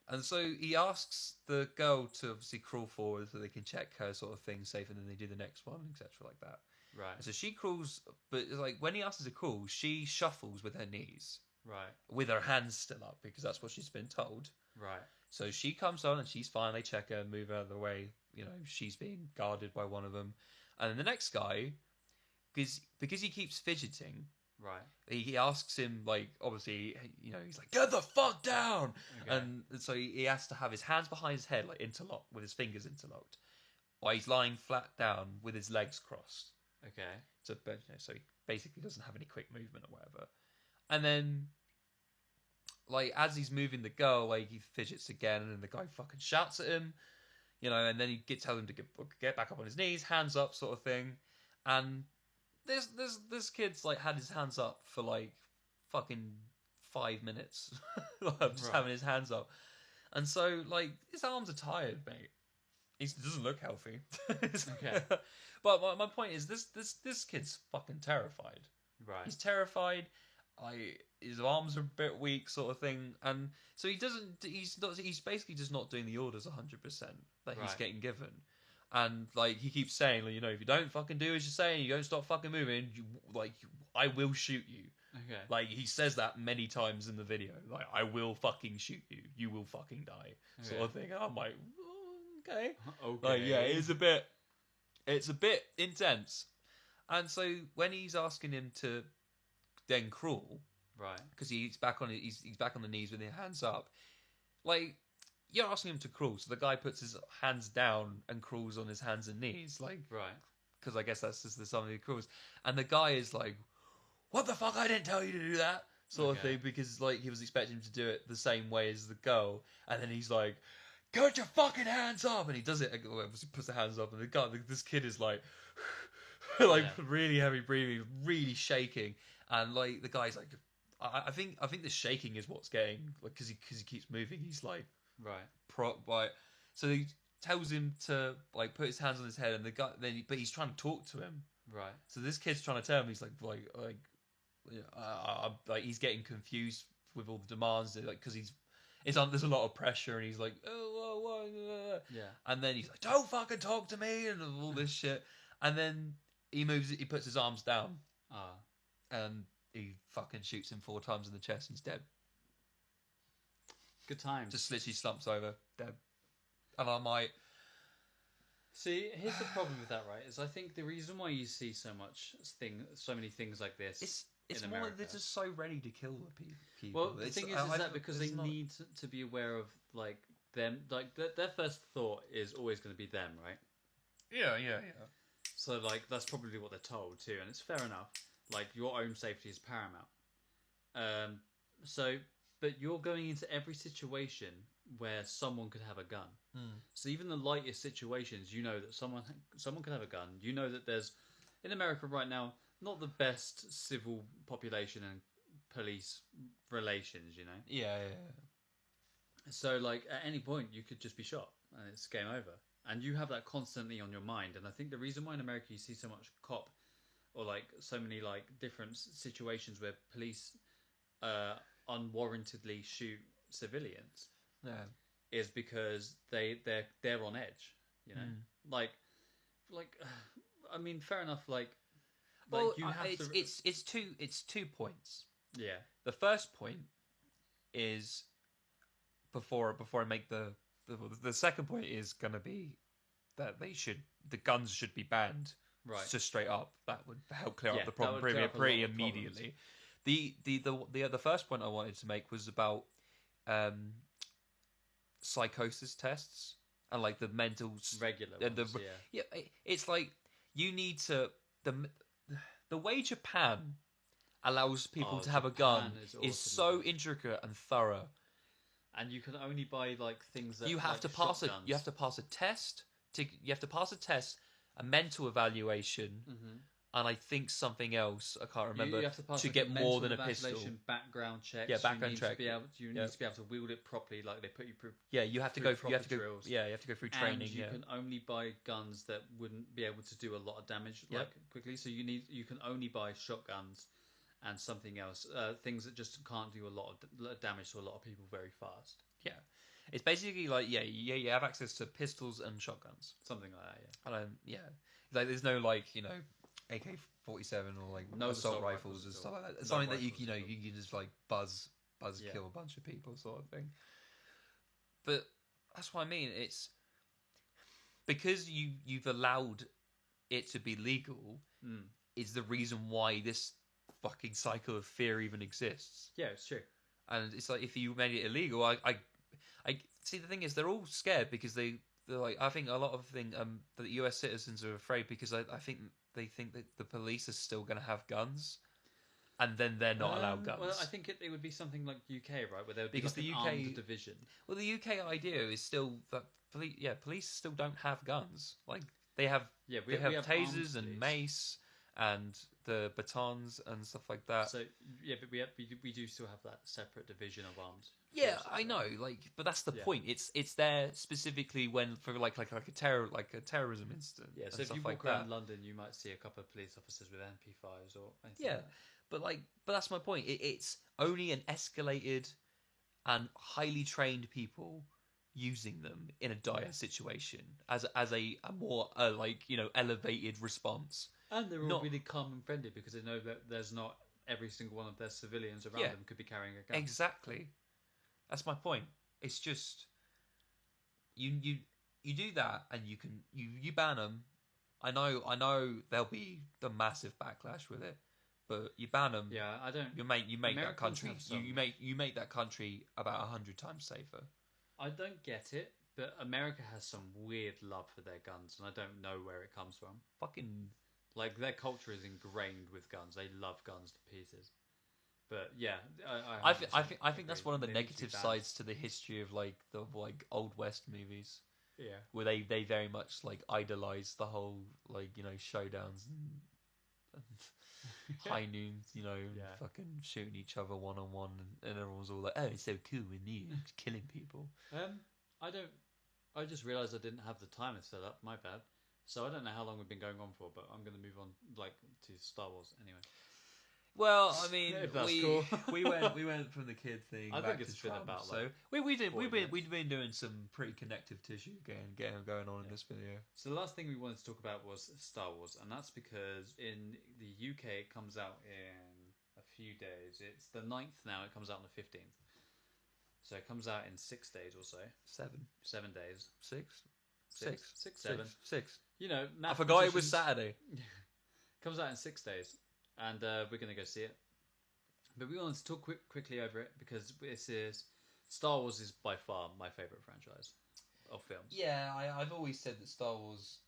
And so he asks the girl to obviously crawl forward so they can check her sort of thing safe, and then they do the next one, etc. like that. Right. And so she crawls, but when he asks her to crawl, she shuffles with her knees. Right. With her hands still up because that's what she's been told. Right. So she comes on and she's fine. They check her, move her out of the way. She's being guarded by one of them. And then the next guy, because he keeps fidgeting, right? He asks him, obviously, he's like, get the fuck down! Okay. And so he has to have his hands behind his head, interlocked, with his fingers interlocked, while he's lying flat down with his legs crossed. Okay. So he basically doesn't have any quick movement or whatever. And then... as he's moving the girl, he fidgets again, and then the guy fucking shouts at him, and then he tells him to get back up on his knees, hands up, sort of thing. And this kid's had his hands up for fucking 5 minutes, just having his hands up, and so his arms are tired, mate. He doesn't look healthy. Okay. But my point is, this kid's fucking terrified. Right. He's terrified. His arms are a bit weak, sort of thing, and so he's basically just not doing the orders 100% that he's getting given, and he keeps saying, if you don't fucking do as you're saying, you don't stop fucking moving, I will shoot you. Okay. He says that many times in the video, I will fucking shoot you, you will fucking die, sort of thing. And I'm like, oh, okay. Okay. Yeah, it's a bit intense. And so when he's asking him to then crawl, Right. because he's back on the knees with his hands up, like you're asking him to crawl, so the guy puts his hands down and crawls on his hands and knees, like Right. because I guess that's just the something he crawls, and the guy is like, "What the fuck? I didn't tell you to do that." Sort of thing, because like he was expecting him to do it the same way as the girl, and then he's like, "Get your fucking hands up!" and he does it. He puts the hands up, and the guy, this kid is like, like really heavy breathing, really shaking, and like the guy's like, I think the shaking is what's getting, like, because he keeps moving. He's like, right, so he tells him to like put his hands on his head, and the guy but he's trying to talk to him. right. So this kid's trying to tell him, he's like like he's getting confused with all the demands, like because there's a lot of pressure, and he's like, Yeah. and then he's like, "Don't fucking talk to me," and all this shit, and then he puts his arms down, and he fucking shoots him 4 times in the chest, and he's dead. Good times. Just literally slumps over, dead. And I'm like, see, here's the problem with that, right? Is I think the reason why you see so many things like this. It's in more America. like they're just so ready to kill the people. Well, the thing is that because they need to be aware of like them, like their first thought is always going to be them, right? Yeah. So like that's probably what they're told too, and it's fair enough. Like your own safety is paramount. But you're going into every situation where someone could have a gun. So even the lightest situations, you know that someone could have a gun. You know that there's in America right now not the best civil population and police relations. You know. Yeah. So like at any point you could just be shot and it's game over. And you have that constantly on your mind. And I think the reason why in America you see so much cop or like so many like different situations where police unwarrantedly shoot civilians is because they're on edge, you know. Like I mean, fair enough. Well, you have it's 2 points. Yeah. The first point is before I make the second point is going to be that the guns should be banned. Right. Just straight up, that would help clear up the problem pretty immediately. The first point I wanted to make was about psychosis tests and like the mental regular ones, it's like you need to the way Japan allows people to have a gun is so intricate and thorough, and you can only buy like things that you have to pass a test a mental evaluation, and I think something else I can't remember, you have to pass to like get more than a pistol. Background checks. Yeah, background check. You need to be able to wield it properly. Like they put you through. Yeah, you have to go through drills. Yeah, you have to go through training. And you can only buy guns that wouldn't be able to do a lot of damage quickly. So you can only buy shotguns and something else, things that just can't do a lot of damage to a lot of people very fast. Yeah, it's basically like you have access to pistols and shotguns, something like that. Yeah, like there's no like AK-47 or like no assault rifles and stuff like that. It's something that you can just like buzz kill a bunch of people sort of thing. But that's what I mean. It's because you've allowed it to be legal is the reason why this fucking cycle of fear even exists. Yeah, it's true. And it's like if you made it illegal, I see. The thing is, they're all scared because they're like. I think a lot of things that U.S. citizens are afraid because I think they think that the police are still going to have guns, and then they're not allowed guns. Well, I think it would be something like UK, right, where there would be because like the an UK armed division. Well, the UK idea is still that police still don't have guns. Like they have we have tasers and mace and the batons and stuff like that. So but we do still have that separate division of arms. Yeah, I know. But that's the point. It's there specifically when for like a terrorism incident. Yeah. So if you walk around London, you might see a couple of police officers with MP5s or anything. Yeah, like that. but that's my point. It's only an escalated and highly trained people using them in a dire situation as a more elevated response. And they're all really calm and friendly because they know that there's not every single one of their civilians around them could be carrying a gun. Exactly. That's my point. It's just you do that and you ban them, I know there'll be the massive backlash with it, but you ban them. Yeah, I don't. You make that Americans country. have some- You make that country about 100 times safer. I don't get it, but America has some weird love for their guns, and I don't know where it comes from. Fucking. Like their culture is ingrained with guns. They love guns to pieces. But yeah, I think that's agree. one of the They need to be negative banned. sides to the history of like the old West movies, Yeah. where they very much like idolize the whole like showdowns and high noons, Yeah. fucking shooting each other one on one, and everyone's all like, "Oh, it's so cool with you, killing people." I don't. I just realised I didn't have the timer set up. My bad. So I don't know how long we've been going on for, but I'm going to move on to Star Wars anyway. Well, I mean, If that's cool. we went from the kid thing. I back think it's to been Trump, about, so like, we've 40 been doing some pretty connective tissue getting going on in this video. So the last thing we wanted to talk about was Star Wars, and that's because in the UK it comes out in a few days. It's the 9th now. It comes out on the 15th. So it comes out in 6 days or so. 7 days. Six, 7. six. You know, I forgot it was Saturday. Comes out in 6 days, and we're going to go see it. But we wanted to talk quickly over it because Star Wars is by far my favourite franchise of films. Yeah, I've always said that Star Wars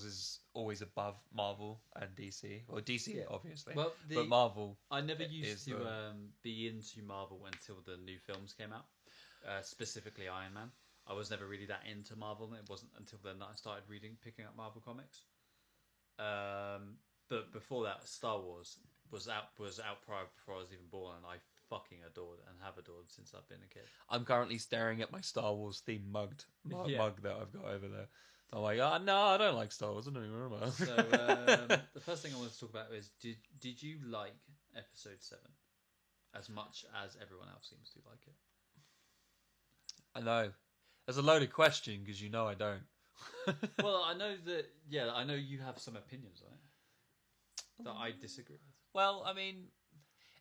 is always above Marvel and DC, or DC obviously. Well, but Marvel. I never used is to be into Marvel until the new films came out, specifically Iron Man. I was never really that into Marvel. It wasn't until then that I started picking up Marvel comics. But before that, Star Wars was out prior before I was even born, and I fucking adored and have adored since I've been a kid. I'm currently staring at my Star Wars themed mug that I've got over there. I'm like, no, I don't like Star Wars. I don't even remember. So the first thing I want to talk about is did you like Episode 7 as much as everyone else seems to like it? I know. That's a loaded question because I don't. Well, I know that. Yeah, I know you have some opinions on it that I disagree with. Well, I mean,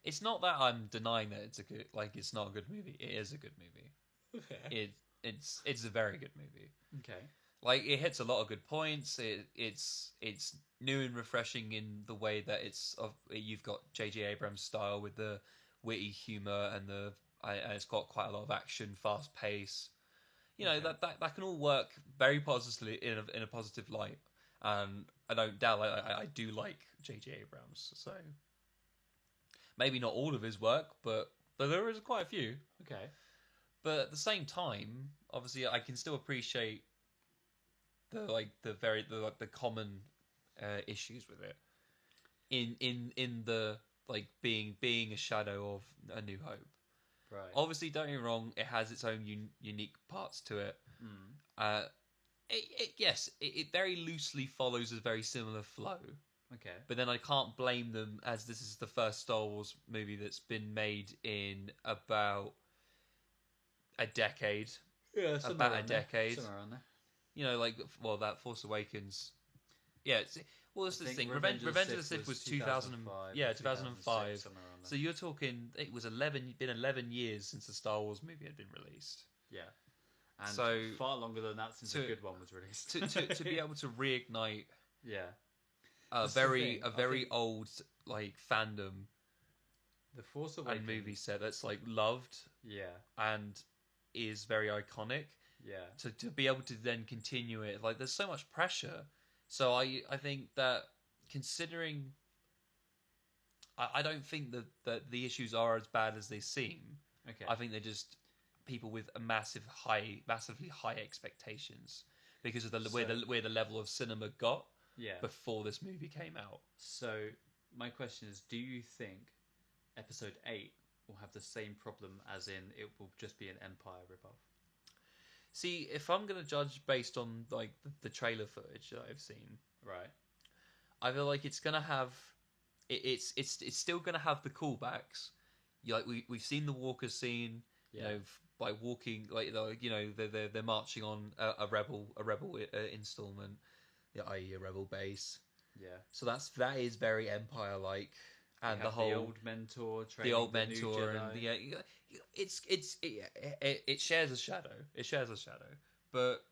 it's not that I'm denying that it's not a good movie. It is a good movie. Okay. It's a very good movie. Okay. Like, it hits a lot of good points. It's new and refreshing in the way that you've got J.J. Abrams' style with the witty humor and it's got quite a lot of action, fast pace. That can all work very positively in a positive light. And I don't doubt I do like J.J. Abrams. So maybe not all of his work, but there is quite a few. Okay. But at the same time, obviously, I can still appreciate the common issues with it in the being a shadow of A New Hope. Right. Obviously, don't get me wrong, it has its own unique parts to it. It very loosely follows a very similar flow. Okay. But then I can't blame them, as this is the first Star Wars movie that's been made in about a decade. Yeah, about a decade. Somewhere around there. That Force Awakens. Yeah, that's the thing. Revenge Revenge of the Sith was 2005. Yeah, 2005. Somewhere around there. So you're talking, it was been 11 years since the Star Wars movie had been released. Yeah. And So far longer than that since a good one was released. to be able to reignite Yeah. a That's the very thing. I very think old fandom The Force and Awakens. movie set that's loved Yeah. and is very iconic. Yeah. To be able to then continue it, there's so much pressure. So I think that considering, I don't think that the issues are as bad as they seem. Okay. I think they're just people with a massively high expectations because of where the level of cinema got Yeah. before this movie came out. So my question is, do you think Episode 8 will have the same problem as in it will just be an Empire ripoff? See, if I'm gonna judge based on the trailer footage that I've seen, Right. I feel like it's gonna have it's still gonna have the callbacks. We've seen the Walker scene, Yeah. by walking they're marching on a rebel installment, i.e. a rebel base. Yeah. So that is very Empire like, and You have the old mentor training the old new mentor and Jedi. it shares a shadow. It shares a shadow, but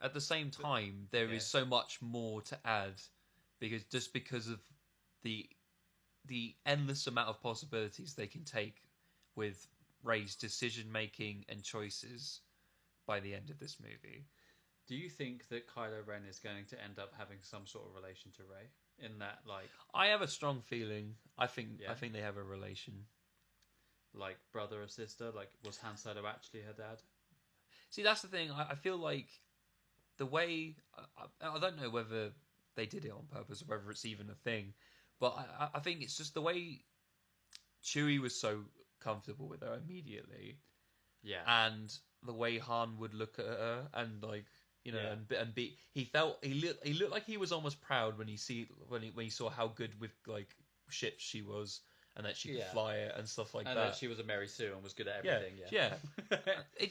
at the same time, there is so much more to add because of the endless amount of possibilities they can take with Rey's decision making and choices by the end of this movie. Do you think that Kylo Ren is going to end up having some sort of relation to Rey? In that, like, I have a strong feeling. I think they have a relation. Like brother or sister? Like, was Han Solo actually her dad? See, that's the thing. I feel like the way I don't know whether they did it on purpose or whether it's even a thing, but I think it's just the way Chewie was so comfortable with her immediately, and the way Han would look at her and like and be he looked like he was almost proud when he saw how good with like ships she was. And that she could fly it and stuff like that. And that she was a Mary Sue and was good at everything. Yeah.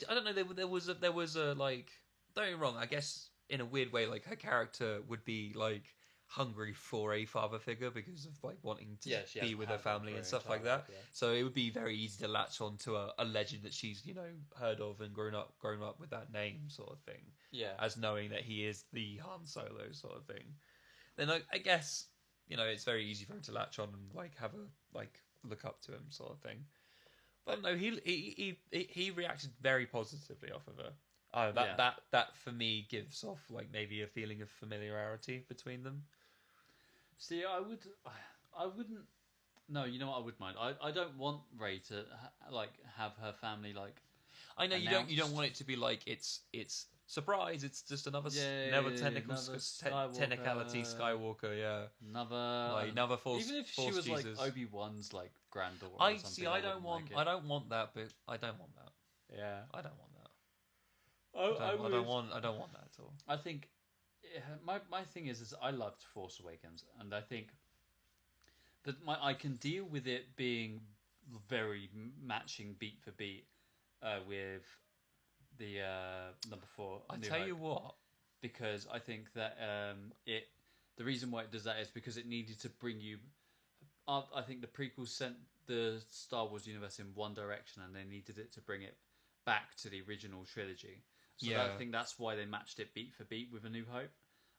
I don't know. There was a like. Don't get me wrong. I guess in a weird way, like her character would be like hungry for a father figure because of like wanting to be with her family and stuff like that. Yeah. So it would be very easy to latch on to a legend that she's heard of and grown up with that name sort of thing. Yeah. As knowing that he is the Han Solo sort of thing. Then I guess. It's very easy for him to latch on and like have a look up to him sort of thing. But no, he reacted very positively off of her. That for me gives off like maybe a feeling of familiarity between them. See, I wouldn't. No, you know what? I would mind. I don't want Rey to have her family like. I know announced. You don't want it to be like it's surprise. It's just another technicality Skywalker. Another force. Even if she was Jesus. Like Obi-Wan's like granddaughter. I don't want that, but I don't want that. Yeah, I don't want that. I don't want that at all. I think my thing is I loved Force Awakens, and I think that I can deal with it being very matching beat for beat with the number 4. I tell you what, because I think that the reason why it does that is because it needed to bring you. I think the prequels sent the Star Wars universe in one direction, and they needed it to bring it back to the original trilogy. So I think that's why they matched it beat for beat with A New Hope,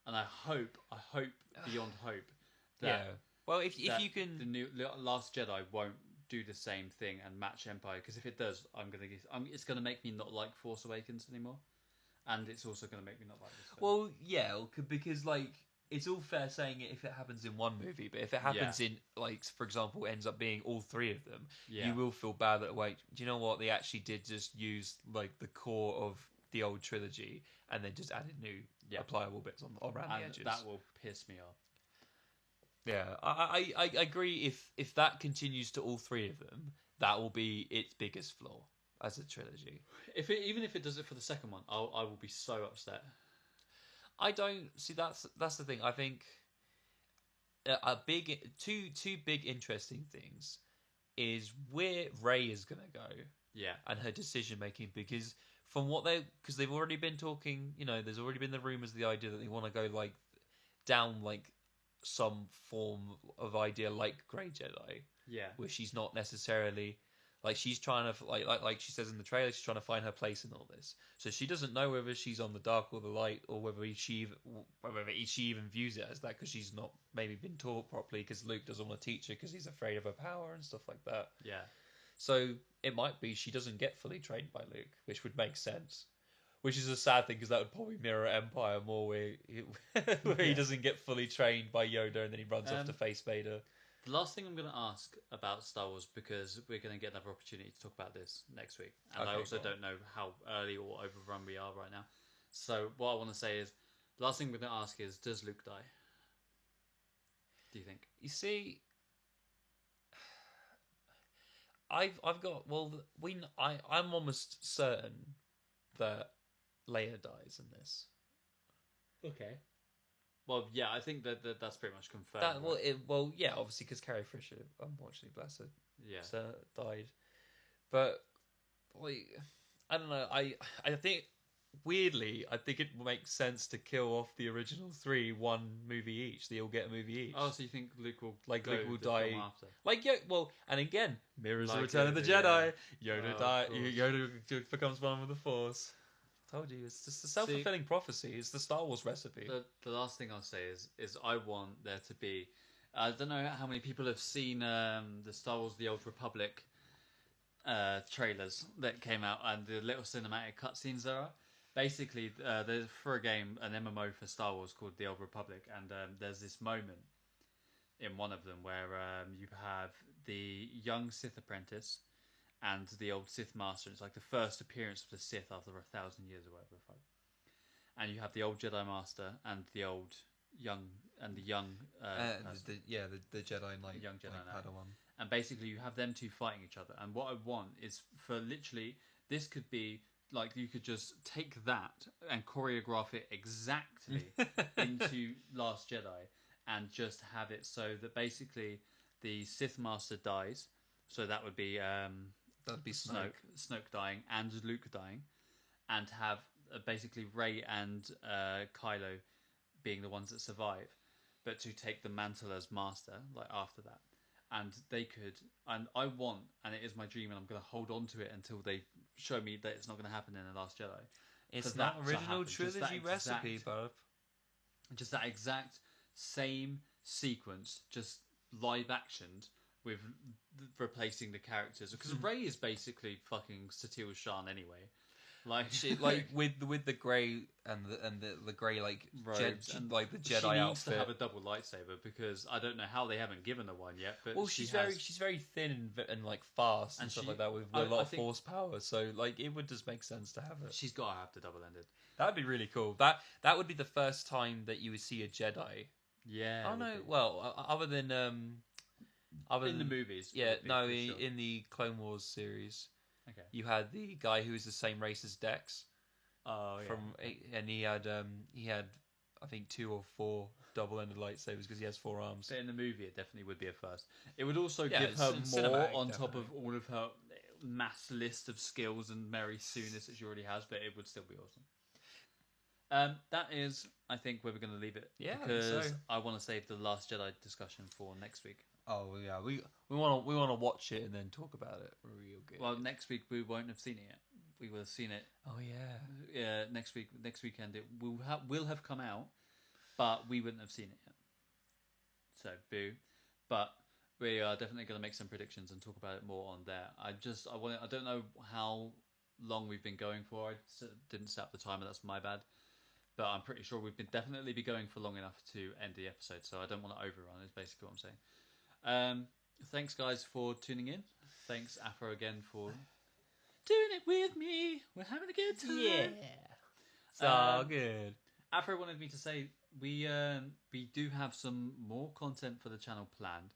and I hope beyond hope that well, if you can, the new Last Jedi won't do the same thing and match Empire, because if it does, it's gonna make me not like Force Awakens anymore, and it's also gonna make me not like this film. Well, because like it's all fair saying it if it happens in one movie, but if it happens in like, for example, ends up being all 3 of them, you will feel bad that do you know what, they actually did just use like the core of the old trilogy and then just added new applicable bits around the edges. That will piss me off. Yeah, I agree. If that continues to all 3 of them, that will be its biggest flaw as a trilogy. Even if it does it for the second one, I will be so upset. I don't see that's the thing. I think two big interesting things is where Rey is gonna go. Yeah, and her decision making, because they've already been talking. There's already been the rumors, the idea that they want to go like down like some form of idea like Grey Jedi, where she's not necessarily like she's trying to like she says in the trailer, she's trying to find her place in all this. So she doesn't know whether she's on the dark or the light, or whether she even views it as that, because she's not maybe been taught properly, because Luke doesn't want to teach her because he's afraid of her power and stuff like that. Yeah. So it might be she doesn't get fully trained by Luke, which would make sense. Which is a sad thing, because that would probably mirror Empire more, where he doesn't get fully trained by Yoda and then he runs off to face Vader. The last thing I'm going to ask about Star Wars, because we're going to get another opportunity to talk about this next week, and I also don't know how early or overrun we are right now. So what I want to say is, the last thing we're going to ask is, does Luke die? Do you think? You see, I'm almost certain that Leia dies in this. Okay. Well, yeah, I think that's pretty much confirmed. Obviously, because Carrie Fisher, unfortunately, bless her, died. But I don't know. I think weirdly, I think it makes sense to kill off the original 3 one movie each. They all get a movie each. Oh, so you think Luke will die after? And again, mirrors the Return of the Jedi. Yoda Yoda becomes one with the Force. Told you, it's just a self-fulfilling prophecy. It's the Star Wars recipe. The last thing I'll say is I want there to be. I don't know how many people have seen the Star Wars: The Old Republic trailers that came out and the little cinematic cutscenes there are. Basically, there's for a game, an MMO for Star Wars called The Old Republic, and there's this moment in one of them where you have the young Sith apprentice and the old Sith master. It's like the first appearance of the Sith after 1,000 years or whatever the fuck. And you have the old Jedi master and the old young the young the Jedi Knight, young Jedi like, Knight. Padawan. And basically you have them two fighting each other. And what I want is for literally this could be like you could just take that and choreograph it exactly into Last Jedi and just have it so that basically the Sith master dies. So that would be that'd be Snoke dying and Luke dying, and have basically Rey and Kylo being the ones that survive, but to take the mantle as master like after that, and they could, and I want, and it is my dream, and I'm going to hold on to it until they show me that it's not going to happen in the Last Jedi. It's not original trilogy recipe, bub. Just that exact same sequence, just live actioned with replacing the characters, because Rey is basically fucking Satele Shan anyway. Like with the grey and the grey like robes and like the Jedi she needs outfit. to have a double lightsaber because I don't know how they haven't given her one yet. But she's very thin and like fast and stuff like that with a lot of force power. So like it would just make sense to have it. She's got to have the double ended. That'd be really cool. That would be the first time that you would see a Jedi. Yeah. Oh no. Well, other than in the movies. Yeah. No. In the Clone Wars series. Okay. You had the guy who was the same race as Dex. Oh, yeah. And he had I think 2 or 4 double-ended lightsabers because he has 4 arms. But in the movie, it definitely would be a first. It would also give her more cinematic, on top of all of her mass list of skills and Mary Soonis that she already has, but it would still be awesome. That is, I think, where we're going to leave it. Yeah, because I want to save the Last Jedi discussion for next week. Oh yeah, we want to watch it and then talk about it real good. Well, next week we won't have seen it yet. We will have seen it. Oh yeah. Yeah, next weekend it will have come out, but we wouldn't have seen it yet. So boo. But we are definitely going to make some predictions and talk about it more on there. I don't know how long we've been going for. I didn't set up the timer. That's my bad. But I'm pretty sure we've definitely be going for long enough to end the episode. So I don't want to overrun. Is basically what I'm saying. Thanks guys for tuning in. Thanks Afro again for doing it with me. We're having a good time. Yeah, it's all good. Afro wanted me to say we do have some more content for the channel planned.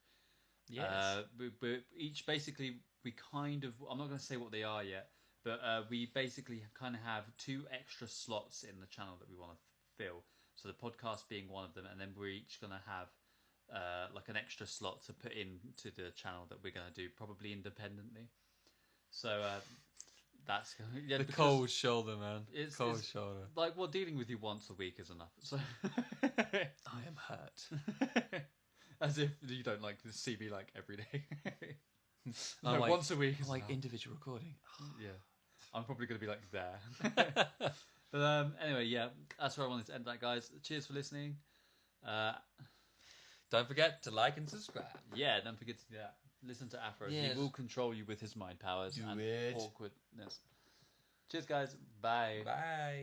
Yes. We each basically we kind of, I'm not going to say what they are yet, but we basically kind of have 2 extra slots in the channel that we want to fill. So the podcast being one of them, and then we're each going to have like an extra slot to put into the channel that we're going to do probably independently. So that's the cold shoulder, man. It's shoulder. Like, well, dealing with you once a week is enough. So I am hurt. As if you don't like to see me like every day. No, like, once a week. Is like enough. Individual recording. Yeah, I'm probably going to be like there. But anyway, yeah, that's where I wanted to end that, guys. Cheers for listening. Don't forget to like and subscribe. Yeah, don't forget to do that. Listen to Afro. Yes. He will control you with his mind powers Do and it. awkwardness. Cheers, guys. Bye. Bye.